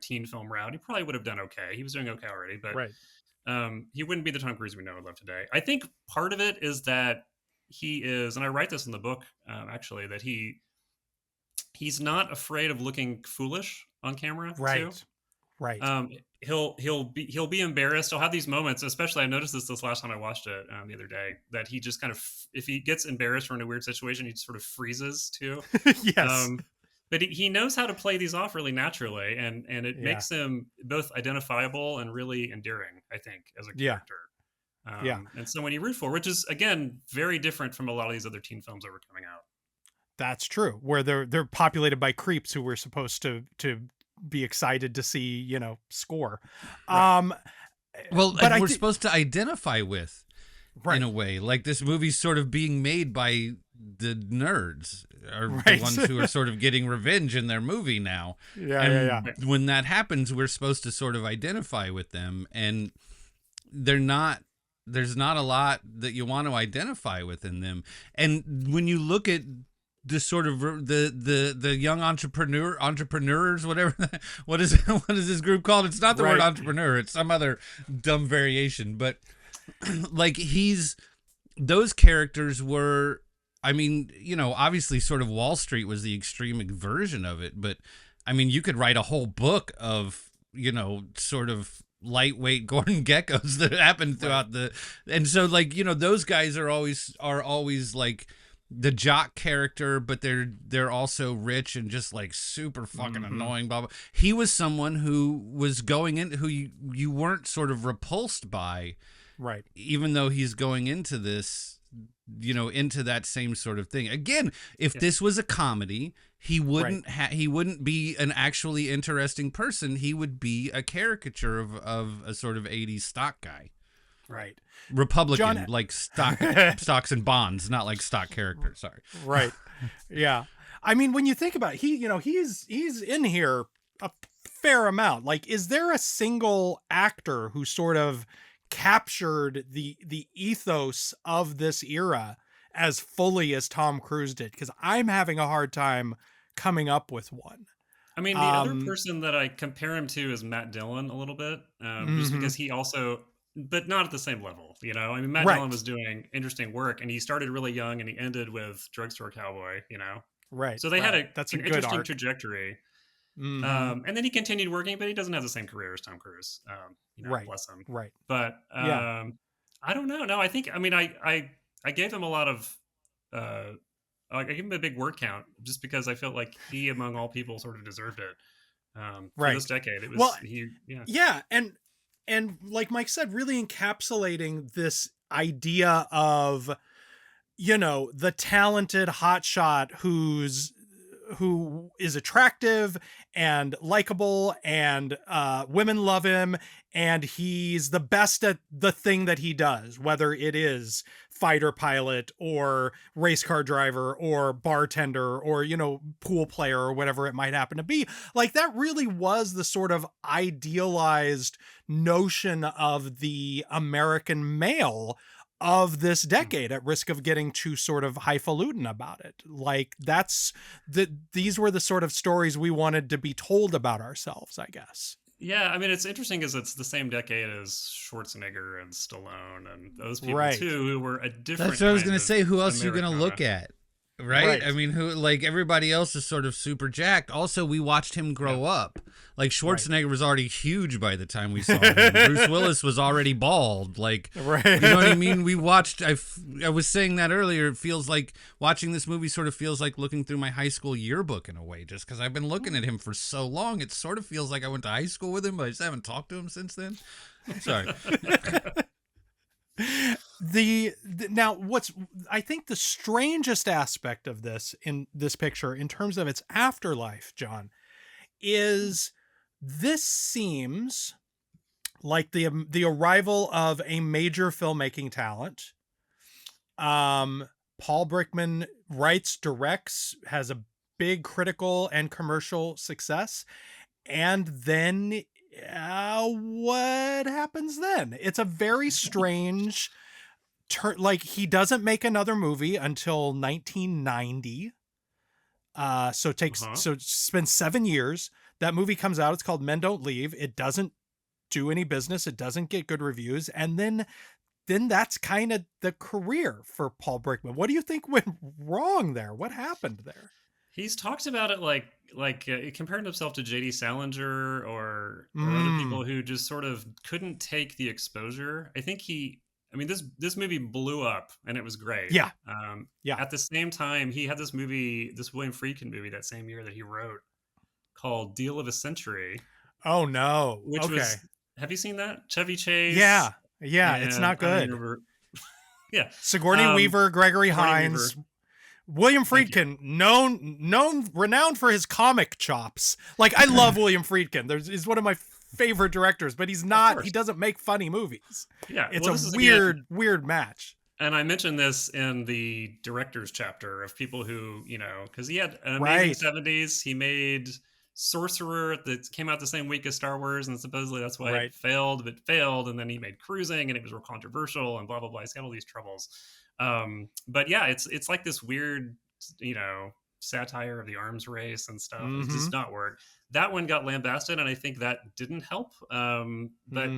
Speaker 3: teen film route. He probably would have done okay. He was doing okay already, but he wouldn't be the Tom Cruise we know and love today. I think part of it is that he is, and I write this in the book, actually, that he's not afraid of looking foolish on camera. Too.
Speaker 1: Right.
Speaker 3: He'll be embarrassed. He'll have these moments, especially I noticed this last time I watched it the other day, that he just kind of, if he gets embarrassed or in a weird situation, he just sort of freezes too.
Speaker 1: Yes.
Speaker 3: But he knows how to play these off really naturally, and it makes him both identifiable and really endearing, I think, as a character. And so when you root for, which is, again, very different from a lot of these other teen films that were coming out.
Speaker 1: That's true, where they're populated by creeps who were supposed to be excited to see, score.
Speaker 2: Right. But we're supposed to identify with. in a way. Like this movie's sort of being made by the nerds, or
Speaker 1: Right.
Speaker 2: the ones who are sort of getting revenge in their movie now.
Speaker 1: Yeah.
Speaker 2: When that happens, we're supposed to sort of identify with them, and there's not a lot that you want to identify with in them. And when you look at the sort of the young entrepreneurs, whatever, what is this group called? It's not the word entrepreneur, it's some other dumb variation, but like those characters were, I mean, you know, obviously sort of Wall Street was the extreme version of it, but I mean, you could write a whole book of, you know, sort of lightweight Gordon Geckos that happened throughout and so like, you know, those guys are always like the jock character, but they're also rich and just like super fucking annoying, blah, blah. He was someone who was going in, who you weren't sort of repulsed by,
Speaker 1: Right.
Speaker 2: even though he's going into this, you know, into that same sort of thing. Again, if this was a comedy, he wouldn't he wouldn't be an actually interesting person. He would be a caricature of a sort of 80s stock guy.
Speaker 1: Right.
Speaker 2: Republican, like stocks and bonds, not like stock character. Sorry.
Speaker 1: Right. Yeah. I mean, when you think about it, he's in here a fair amount. Like, is there a single actor who sort of captured the ethos of this era as fully as Tom Cruise did? Because I'm having a hard time coming up with one.
Speaker 3: I mean, the other person that I compare him to is Matt Dillon a little bit, just because he also, but not at the same level, you know? I mean, Matt Dillon was doing interesting work, and he started really young, and he ended with Drugstore Cowboy, you know?
Speaker 1: Right.
Speaker 3: So they had an
Speaker 1: good
Speaker 3: interesting
Speaker 1: arc.
Speaker 3: trajectory. And then he continued working, but he doesn't have the same career as Tom Cruise. You know, bless him.
Speaker 1: Right.
Speaker 3: But I don't know. No, I think, I mean, I gave him a lot of, I gave him a big word count just because I felt like he, among all people, sort of deserved it. For this decade, it was
Speaker 1: and like Mike said, really encapsulating this idea of, you know, the talented hotshot who is attractive and likable, and women love him, and he's the best at the thing that he does, whether it is fighter pilot or race car driver or bartender or, you know, pool player or whatever it might happen to be. Like, that really was the sort of idealized notion of the American male of this decade, at risk of getting too sort of highfalutin about it. Like, these were the sort of stories we wanted to be told about ourselves, I guess.
Speaker 3: Yeah, I mean, it's interesting because it's the same decade as Schwarzenegger and Stallone and those people too, who were a different.
Speaker 2: That's what I was going to say. Who else are you going to
Speaker 3: Americana.
Speaker 2: look at? Right? I mean, who, like, everybody else is sort of super jacked. Also, we watched him grow up. Like, Schwarzenegger was already huge by the time we saw him. Bruce Willis was already bald. Like, you know what I mean? We watched, I was saying that earlier, it feels like watching this movie sort of feels like looking through my high school yearbook in a way, just because I've been looking at him for so long. It sort of feels like I went to high school with him, but I just haven't talked to him since then. Sorry.
Speaker 1: Now what's, I think, the strangest aspect of this, in this picture, in terms of its afterlife, John, is this seems like the arrival of a major filmmaking talent. Paul Brickman writes, directs, has a big critical and commercial success, and then what happens then? It's a very strange turn. Like, he doesn't make another movie until 1990. So it spends 7 years. That movie comes out. It's called Men Don't Leave. It doesn't do any business. It doesn't get good reviews. And then that's kind of the career for Paul Brickman. What do you think went wrong there? What happened there?
Speaker 3: He's talked about it like comparing himself to J.D. Salinger or other people who just sort of couldn't take the exposure. I think this movie blew up and it was great.
Speaker 1: Yeah.
Speaker 3: At the same time, he had this William Friedkin movie that same year that he wrote called Deal of a Century.
Speaker 1: Oh no.
Speaker 3: Which was, have you seen that? Chevy Chase.
Speaker 1: Yeah. It's not good.
Speaker 3: Yeah.
Speaker 1: Sigourney Weaver, Gregory Hines. William Friedkin, renowned for his comic chops. Like, I love William Friedkin. He's one of my favorite directors, but he's not. He doesn't make funny movies.
Speaker 3: Yeah,
Speaker 1: it's a weird match.
Speaker 3: And I mentioned this in the director's chapter of people who, because he had an amazing 70s. He made Sorcerer that came out the same week as Star Wars, and supposedly that's why it failed. But it failed, and then he made Cruising, and it was real controversial, and blah blah blah. He's got all these troubles. But yeah, it's like this weird, satire of the arms race and stuff. It does not work. That one got lambasted, and I think that didn't help. But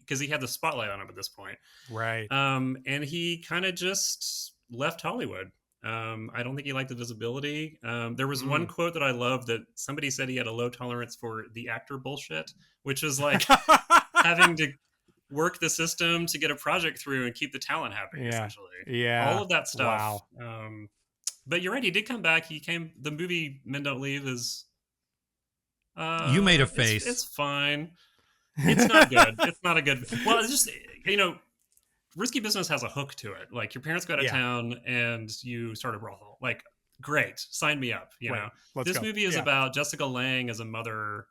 Speaker 3: because he had the spotlight on him at this point,
Speaker 1: right?
Speaker 3: And he kind of just left Hollywood. I don't think he liked the visibility. There was one quote that I loved that somebody said he had a low tolerance for the actor bullshit, which is like having to work the system to get a project through and keep the talent happy, essentially.
Speaker 1: Yeah.
Speaker 3: All of that stuff.
Speaker 1: Wow.
Speaker 3: But you're right, he did come back. The movie Men Don't Leave is...
Speaker 2: you made a face.
Speaker 3: It's fine. It's not good. It's not a good... Well, it's just, Risky Business has a hook to it. Like, your parents go out of town and you start a brothel. Like, great. Sign me up, know? This movie is about Jessica Lange as a mother,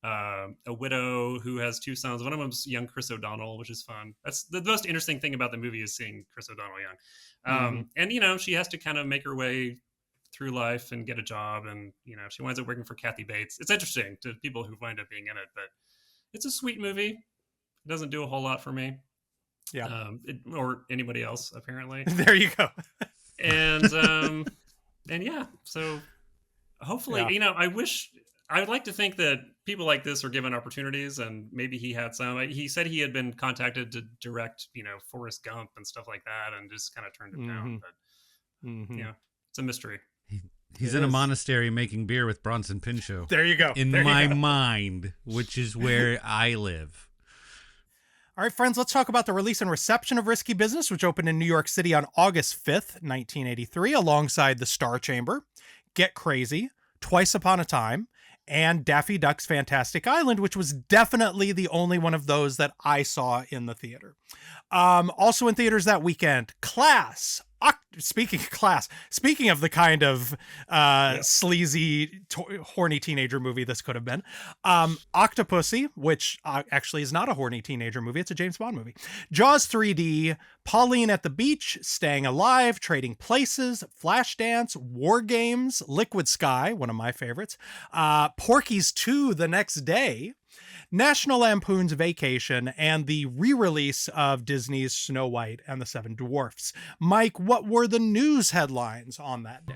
Speaker 3: a widow who has two sons. One of them's young Chris O'Donnell, which is fun. That's the most interesting thing about the movie is seeing Chris O'Donnell young. And, she has to kind of make her way through life and get a job. And, she winds up working for Kathy Bates. It's interesting to people who wind up being in it, but it's a sweet movie. It doesn't do a whole lot for me.
Speaker 1: Yeah.
Speaker 3: Or anybody else, apparently.
Speaker 1: There you go.
Speaker 3: And yeah, so hopefully, I would like to think that people like this are given opportunities, and maybe he had some. He said he had been contacted to direct, Forrest Gump and stuff like that, and just kind of turned it down. But it's a mystery.
Speaker 2: He's in a monastery making beer with Bronson Pinchot.
Speaker 1: There you go.
Speaker 2: In my mind, which is where I live.
Speaker 1: All right, friends, let's talk about the release and reception of Risky Business, which opened in New York City on August 5th, 1983, alongside The Star Chamber, Get Crazy, Twice Upon a Time, and Daffy Duck's Fantastic Island, which was definitely the only one of those that I saw in the theater. Also in theaters that weekend, Class. Speaking of the kind of sleazy, horny teenager movie this could have been, Octopussy, which actually is not a horny teenager movie. It's a James Bond movie. Jaws 3D, Pauline at the Beach, Staying Alive, Trading Places, Flashdance, War Games, Liquid Sky, one of my favorites, Porky's 2 The Next Day, National Lampoon's Vacation, and the re-release of Disney's Snow White and the Seven Dwarfs. Mike, what were the news headlines on that day?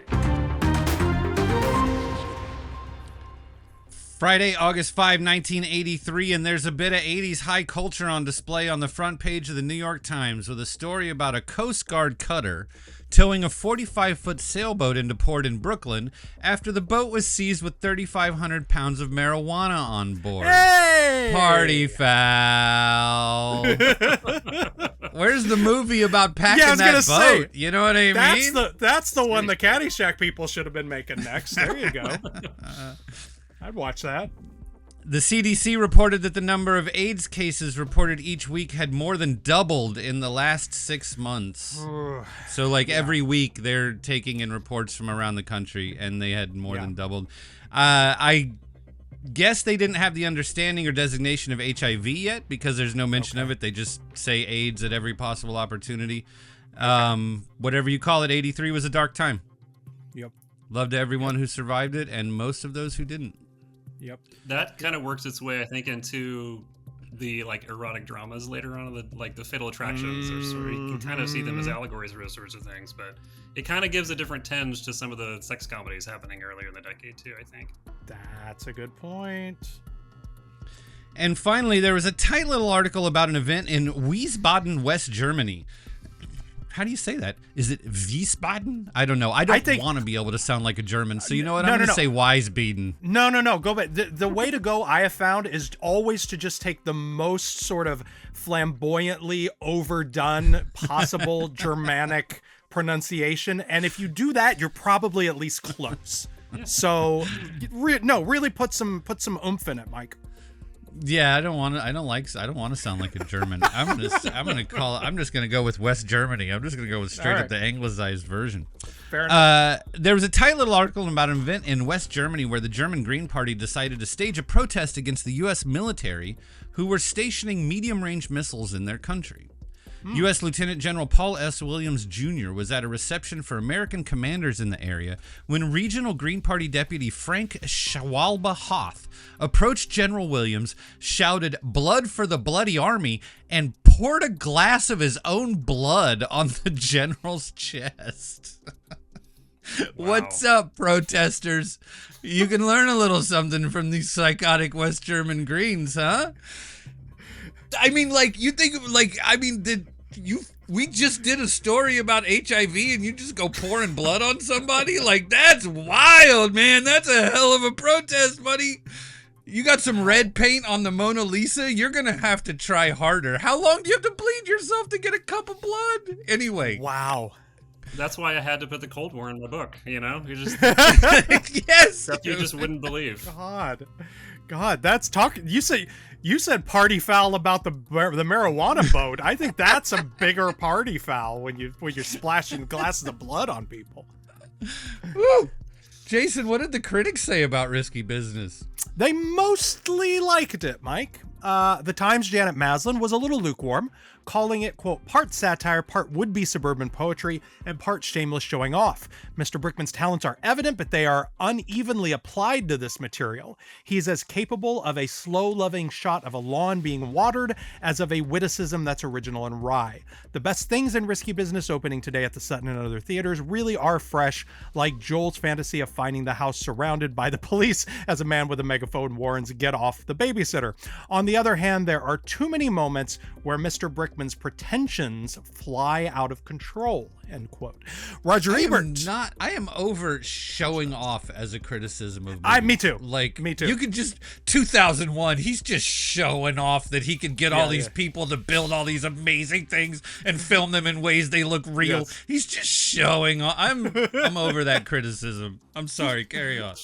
Speaker 2: Friday, August 5, 1983, and there's a bit of 80s high culture on display on the front page of the New York Times with a story about a Coast Guard cutter towing a 45-foot sailboat into port in Brooklyn after the boat was seized with 3,500 pounds of marijuana on board.
Speaker 1: Hey!
Speaker 2: Party foul. Where's the movie about packing that boat? You know what I mean?
Speaker 1: That's the one the Caddyshack people should have been making next. There you go. I'd watch that.
Speaker 2: The CDC reported that the number of AIDS cases reported each week had more than doubled in the last 6 months. So, every week, they're taking in reports from around the country, and they had more than doubled. I guess they didn't have the understanding or designation of HIV yet, because there's no mention of it. They just say AIDS at every possible opportunity. Whatever you call it, 83 was a dark time.
Speaker 1: Yep.
Speaker 2: Love to everyone who survived it, and most of those who didn't.
Speaker 1: Yep.
Speaker 3: That kind of works its way, I think, into the erotic dramas later on, the Fatal Attractions, or sort of, you can kind of see them as allegories for those sorts of things. But it kind of gives a different tinge to some of the sex comedies happening earlier in the decade too, I think.
Speaker 1: That's a good point.
Speaker 2: And finally, there was a tight little article about an event in Wiesbaden, West Germany. How do you say that? Is it Wiesbaden? I don't know. I don't want to be able to sound like a German, so you know what? I'm going to say Wiesbaden.
Speaker 1: No. Go back. The way to go, I have found, is always to just take the most sort of flamboyantly overdone possible Germanic pronunciation, and if you do that, you're probably at least close. So, really put some oomph in it, Mike.
Speaker 2: Yeah, I don't want to sound like a German. I'm just gonna go with West Germany. I'm just gonna go with straight up the anglicized version.
Speaker 1: Fair enough.
Speaker 2: There was a tight little article about an event in West Germany where the German Green Party decided to stage a protest against the U.S. military who were stationing medium-range missiles in their country. U.S. Lieutenant General Paul S. Williams Jr. was at a reception for American commanders in the area when Regional Green Party Deputy Frank Schwalbe-Hoth approached General Williams, shouted, "Blood for the bloody army," and poured a glass of his own blood on the general's chest. Wow. What's up, protesters? You can learn a little something from these psychotic West German Greens, huh? I mean, like, you think, like, I mean, we just did a story about HIV and you just go pouring blood on somebody? Like, that's wild, man. That's a hell of a protest, buddy. You got some red paint on the Mona Lisa? You're going to have to try harder. How long do you have to bleed yourself to get a cup of blood? Anyway.
Speaker 1: Wow.
Speaker 3: That's why I had to put the Cold War in my book, you know? You just
Speaker 2: yes.
Speaker 3: Stuff you just wouldn't believe.
Speaker 1: God, that's talking. You said party foul about the marijuana boat. I think that's a bigger party foul when you're splashing glasses of blood on people.
Speaker 2: Woo! Jason, what did the critics say about Risky Business?
Speaker 1: They mostly liked it, Mike. The Times' Janet Maslin was a little lukewarm, calling it, quote, part satire, part would-be suburban poetry, and part shameless showing off. Mr. Brickman's talents are evident, but they are unevenly applied to this material. He's as capable of a slow-loving shot of a lawn being watered as of a witticism that's original and wry. The best things in Risky Business opening today at the Sutton and other theaters really are fresh, like Joel's fantasy of finding the house surrounded by the police as a man with a megaphone warns, "Get off the babysitter." On the other hand, there are too many moments where Mr. Brickman's pretensions fly out of control, end quote. Roger Ebert.
Speaker 2: I am over showing off as a criticism of movies.
Speaker 1: Me too.
Speaker 2: Like,
Speaker 1: me too.
Speaker 2: You could just, 2001, he's just showing off that he could get all these people to build all these amazing things and film them in ways they look real. Yes. He's just showing off. I'm over that criticism. I'm sorry, carry on.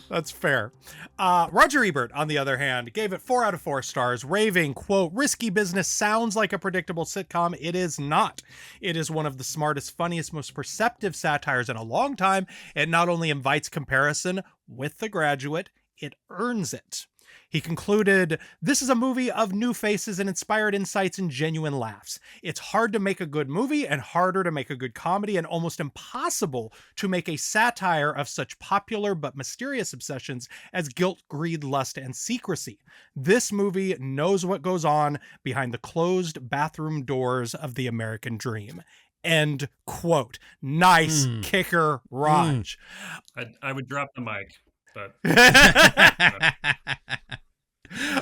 Speaker 1: That's fair. Roger Ebert, on the other hand, gave it 4 out of 4 stars, raving, quote, Risky Business sounds like a predictable sitcom. It is not. It is one of the smartest, funniest, most perceptive satires in a long time. It not only invites comparison with The Graduate, it earns it. He concluded, this is a movie of new faces and inspired insights and genuine laughs. It's hard to make a good movie and harder to make a good comedy and almost impossible to make a satire of such popular but mysterious obsessions as guilt, greed, lust, and secrecy. This movie knows what goes on behind the closed bathroom doors of the American dream. End quote. Nice kicker, Raj.
Speaker 3: I would drop the mic, but...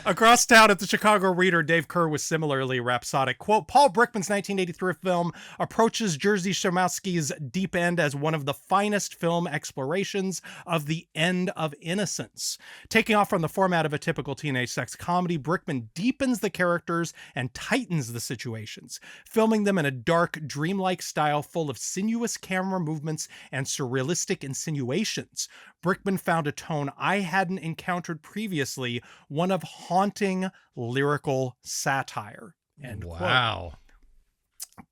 Speaker 1: Across town at the Chicago Reader, Dave Kerr was similarly rhapsodic. Quote, Paul Brickman's 1983 film approaches Jerzy Szymanski's Deep End as one of the finest film explorations of the end of innocence. Taking off from the format of a typical teenage sex comedy, Brickman deepens the characters and tightens the situations, filming them in a dark, dreamlike style full of sinuous camera movements and surrealistic insinuations. Brickman found a tone I hadn't encountered previously, one of haunting lyrical satire. End
Speaker 2: wow.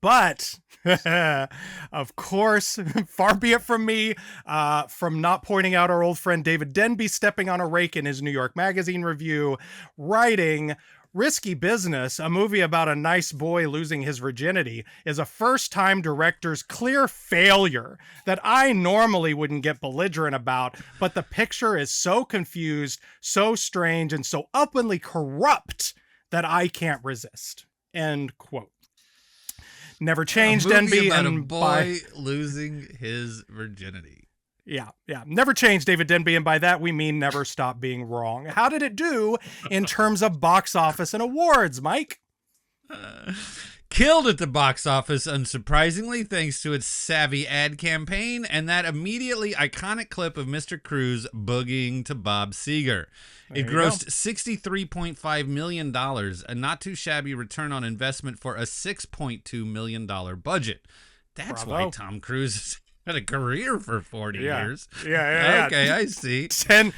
Speaker 1: Quote. But, of course, far be it from me from not pointing out our old friend David Denby stepping on a rake in his New York Magazine review, writing, Risky Business, a movie about a nice boy losing his virginity, is a first-time director's clear failure that I normally wouldn't get belligerent about, but the picture is so confused, so strange, and so upwardly corrupt that I can't resist. End quote. Never changed, Denby.
Speaker 2: About a boy losing his virginity.
Speaker 1: Yeah. Never changed, David Denby, and by that we mean never stop being wrong. How did it do in terms of box office and awards, Mike?
Speaker 2: Killed at the box office, unsurprisingly, thanks to its savvy ad campaign and that immediately iconic clip of Mr. Cruz boogieing to Bob Seger. It grossed $63.5 million, a not too shabby return on investment for a $6.2 million budget. That's
Speaker 1: Bravo.
Speaker 2: why Tom Cruise Had a career for 40 years.
Speaker 1: Yeah.
Speaker 2: Okay, I see.
Speaker 1: 10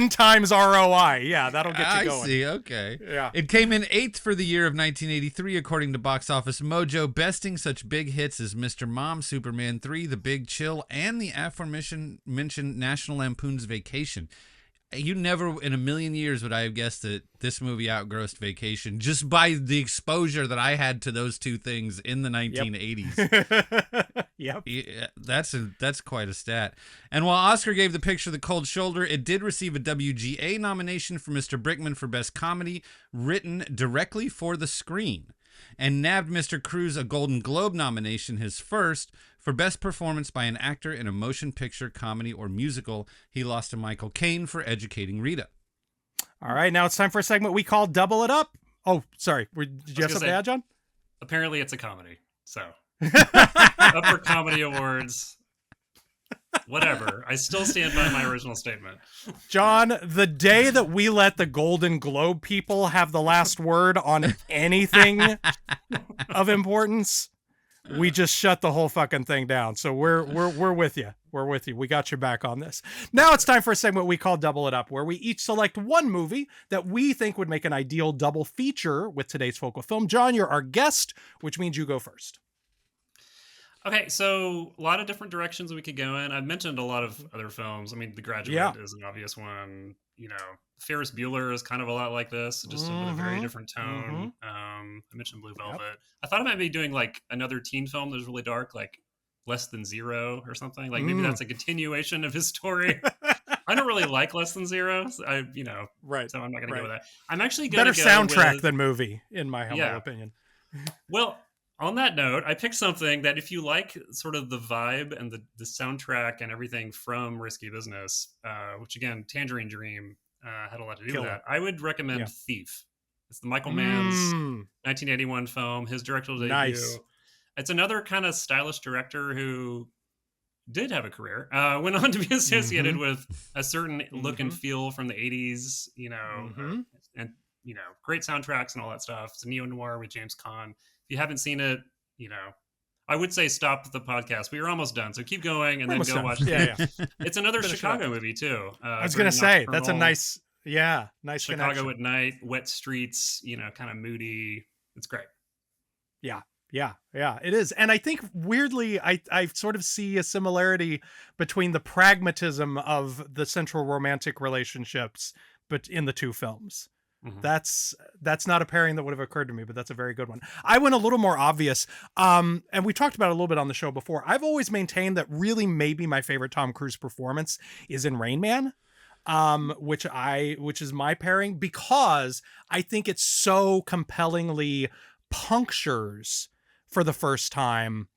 Speaker 1: times ROI. Yeah, that'll get you going.
Speaker 2: I see, okay.
Speaker 1: Yeah.
Speaker 2: It came in 8th for the year of 1983, according to Box Office Mojo, besting such big hits as Mr. Mom, Superman 3, The Big Chill, and the aforementioned National Lampoon's Vacation. You never in a million years would I have guessed that this movie outgrossed Vacation just by the exposure that I had to those two things in the 1980s.
Speaker 1: Yep.
Speaker 2: Yeah, that's quite a stat. And while Oscar gave The Picture the cold shoulder, it did receive a WGA nomination for Mr. Brickman for Best Comedy, written directly for the screen, and nabbed Mr. Cruise a Golden Globe nomination, his first, for Best Performance by an Actor in a Motion Picture, Comedy, or Musical. He lost to Michael Caine for Educating Rita.
Speaker 1: All right, now it's time for a segment we call Double It Up. Oh, sorry. Did you have something to add, John?
Speaker 3: Apparently it's a comedy, so. Up for Comedy Awards. Whatever. I still stand by my original statement.
Speaker 1: John, the day that we let the Golden Globe people have the last word on anything of importance, we just shut the whole fucking thing down. So we're with you. We're with you. We got your back on this. Now it's time for a segment we call Double It Up, where we each select one movie that we think would make an ideal double feature with today's focal film. John, you're our guest, which means you go first.
Speaker 3: Okay, so a lot of different directions we could go in. I've mentioned a lot of other films. I mean, The Graduate is an obvious one. You know, Ferris Bueller is kind of a lot like this, just with a very different tone. I mentioned Blue Velvet. I thought I might be doing like another teen film that was really dark, like Less Than Zero or something. Like maybe that's a continuation of his story. I don't really like Less Than Zero. So so I'm not going to go with that. I'm actually going to
Speaker 1: better soundtrack than movie, in my humble opinion.
Speaker 3: Well, on that note, I picked something that if you like sort of the vibe and the soundtrack and everything from Risky Business, which again, Tangerine Dream had a lot to do with that, I would recommend Thief. It's the Michael Mann's 1981 film, his directorial debut.
Speaker 1: Nice.
Speaker 3: It's another kind of stylish director who did have a career, went on to be associated with a certain look and feel from the 80s, and great soundtracks and all that stuff. It's a neo-noir with James Caan. If you haven't seen it, I would say stop the podcast. We were almost done, so keep going and then go watch it. It's another Chicago movie too.
Speaker 1: I was gonna say that's a nice
Speaker 3: Chicago
Speaker 1: connection.
Speaker 3: at night, wet streets, kind of moody. It's great.
Speaker 1: Yeah, it is. And I think weirdly, I sort of see a similarity between the pragmatism of the central romantic relationships, but in the two films. That's not a pairing that would have occurred to me, but that's a very good one. I went a little more obvious. And we talked about it a little bit on the show before. I've always maintained that really maybe my favorite Tom Cruise performance is in Rain Man, which is my pairing, because I think it so compellingly punctures for the first time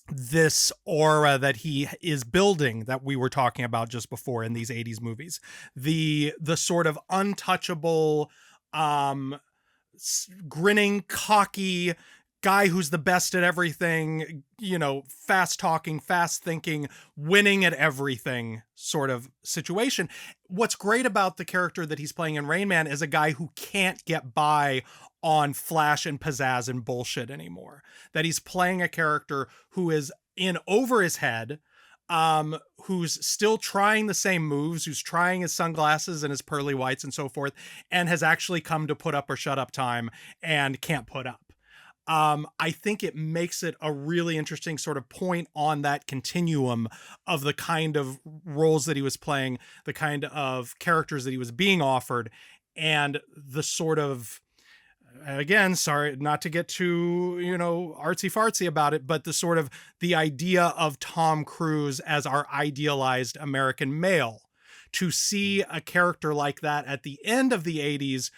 Speaker 1: this aura that he is building that we were talking about just before in these 80s movies. The sort of untouchable, grinning, cocky guy who's the best at everything, fast talking, fast thinking, winning at everything sort of situation. What's great about the character that he's playing in Rain Man is a guy who can't get by on flash and pizzazz and bullshit anymore. That he's playing a character who is in over his head, who's still trying the same moves, who's trying his sunglasses and his pearly whites and so forth, and has actually come to put up or shut up time and can't put up. I think it makes it a really interesting sort of point on that continuum of the kind of roles that he was playing, the kind of characters that he was being offered, and the sort of, again, sorry, not to get too, artsy fartsy about it, but the idea of Tom Cruise as our idealized American male. To see a character like that at the end of the 80s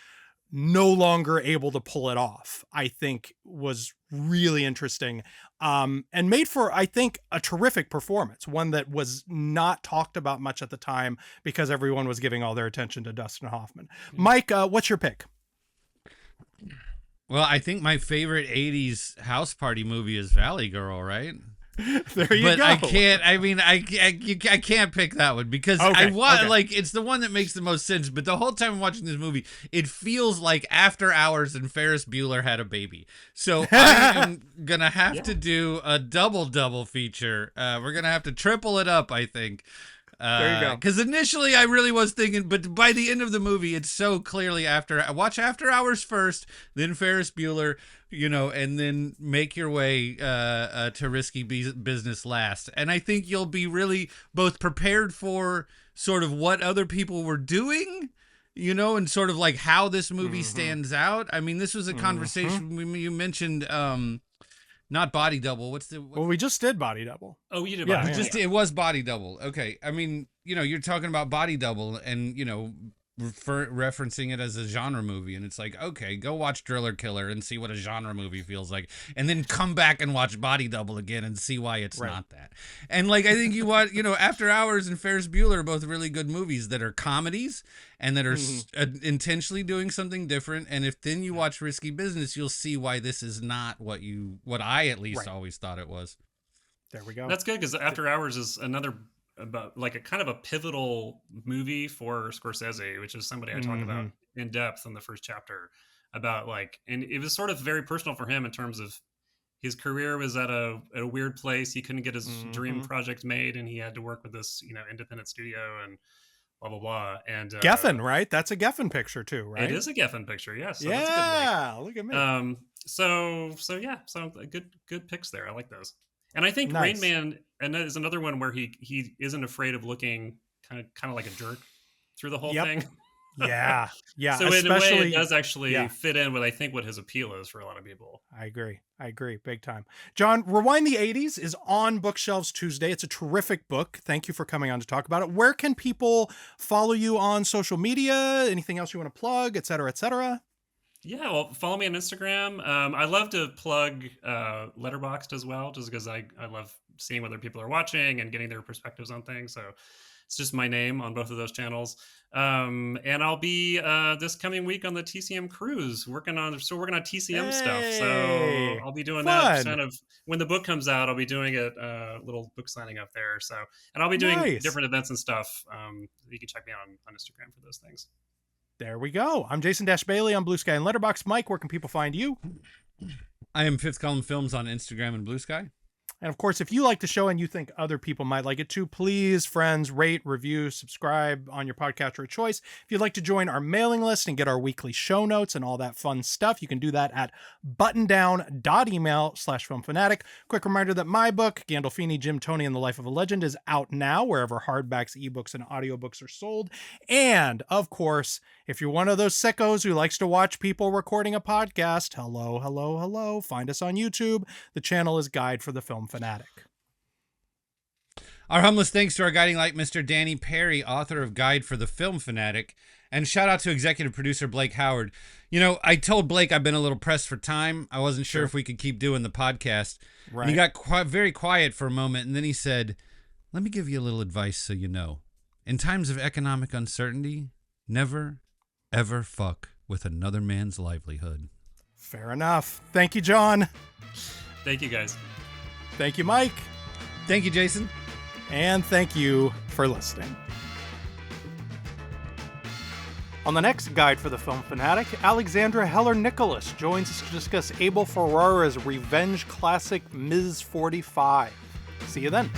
Speaker 1: no longer able to pull it off, I think was really interesting, and made for, I think, a terrific performance, one that was not talked about much at the time because everyone was giving all their attention to Dustin Hoffman. Mike, what's your pick?
Speaker 2: Well, I think my favorite 80s house party movie is Valley Girl, right?
Speaker 1: There you
Speaker 2: but
Speaker 1: go.
Speaker 2: I can't. I mean, I can't pick that one because like it's the one that makes the most sense. But the whole time I'm watching this movie, it feels like After Hours and Ferris Bueller had a baby. So I am gonna have to do a double feature. We're gonna have to triple it up, I think.
Speaker 1: There you go.
Speaker 2: Because initially I really was thinking, but by the end of the movie, it's so clearly watch After Hours first, then Ferris Bueller, and then make your way to Risky Business last. And I think you'll be really both prepared for sort of what other people were doing, and sort of like how this movie stands out. I mean, this was a conversation you mentioned. Not Body Double.
Speaker 1: Well, we just did Body Double.
Speaker 3: Oh, you did.
Speaker 1: Yeah,
Speaker 3: Body Double.
Speaker 2: It was Body Double. Okay. I mean, you're talking about Body Double and, referencing it as a genre movie. And it's like, okay, go watch Driller Killer and see what a genre movie feels like. And then come back and watch Body Double again and see why it's not that. And like, I think you watch, After Hours and Ferris Bueller are both really good movies that are comedies and that are intentionally doing something different. And if then you watch Risky Business, you'll see why this is not what I at least always thought it was.
Speaker 1: There we go.
Speaker 3: That's good because After Hours is another about like a kind of a pivotal movie for Scorsese, which is somebody I talk about in depth in the first chapter about and it was sort of very personal for him in terms of his career was at a weird place. He couldn't get his dream project made and he had to work with this, independent studio and blah, blah, blah. And
Speaker 1: Geffen, right? That's a Geffen picture too, right?
Speaker 3: It is a Geffen picture. Yes. So
Speaker 1: yeah. Look at me.
Speaker 3: So good picks there. I like those. And I think Rain Man is another one where he isn't afraid of looking kind of like a jerk through the whole thing.
Speaker 1: Yeah.
Speaker 3: So in a way, it does actually fit in with I think what his appeal is for a lot of people.
Speaker 1: I agree, big time. John, Rewind the 80s is on Bookshelves Tuesday. It's a terrific book. Thank you for coming on to talk about it. Where can people follow you on social media? Anything else you want to plug, et cetera, et cetera?
Speaker 3: Yeah, well, follow me on Instagram. I love to plug Letterboxd as well, just because I love seeing what other people are watching and getting their perspectives on things. So it's just my name on both of those channels. And I'll be this coming week on the TCM cruise working on TCM stuff. So I'll be doing that kind of when the book comes out. I'll be doing a little book signing up there. So, and I'll be doing different events and stuff. You can check me out on Instagram for those things.
Speaker 1: There we go. I'm Jason Bailey on Blue Sky and Letterboxd. Mike, where can people find you?
Speaker 2: I am Fifth Column Films on Instagram and Blue Sky.
Speaker 1: And of course, if you like the show and you think other people might like it too, please, friends, rate, review, subscribe on your podcatcher of choice. If you'd like to join our mailing list and get our weekly show notes and all that fun stuff, you can do that at buttondown.email/filmfanatic. Quick reminder that my book, Gandolfini, Jim, Tony, and the Life of a Legend, is out now wherever hardbacks, ebooks, and audiobooks are sold. And of course, if you're one of those sickos who likes to watch people recording a podcast, hello, find us on YouTube. The channel is Guide for the Film Fanatic.
Speaker 2: Our humblest thanks to our guiding light, Mr. Danny Perry, author of Guide for the Film Fanatic, and shout out to executive producer Blake Howard. I told Blake I've been a little pressed for time. I wasn't sure if we could keep doing the podcast. Right. And he got very quiet for a moment, and then he said, "Let me give you a little advice so you know. In times of economic uncertainty, never, ever fuck with another man's livelihood."
Speaker 1: Fair enough. Thank you, John.
Speaker 3: Thank you, guys.
Speaker 1: Thank you, Mike.
Speaker 2: Thank you, Jason.
Speaker 1: And thank you for listening. On the next Guide for the Film Fanatic, Alexandra Heller-Nicholas joins us to discuss Abel Ferrara's revenge classic Ms. 45. See you then.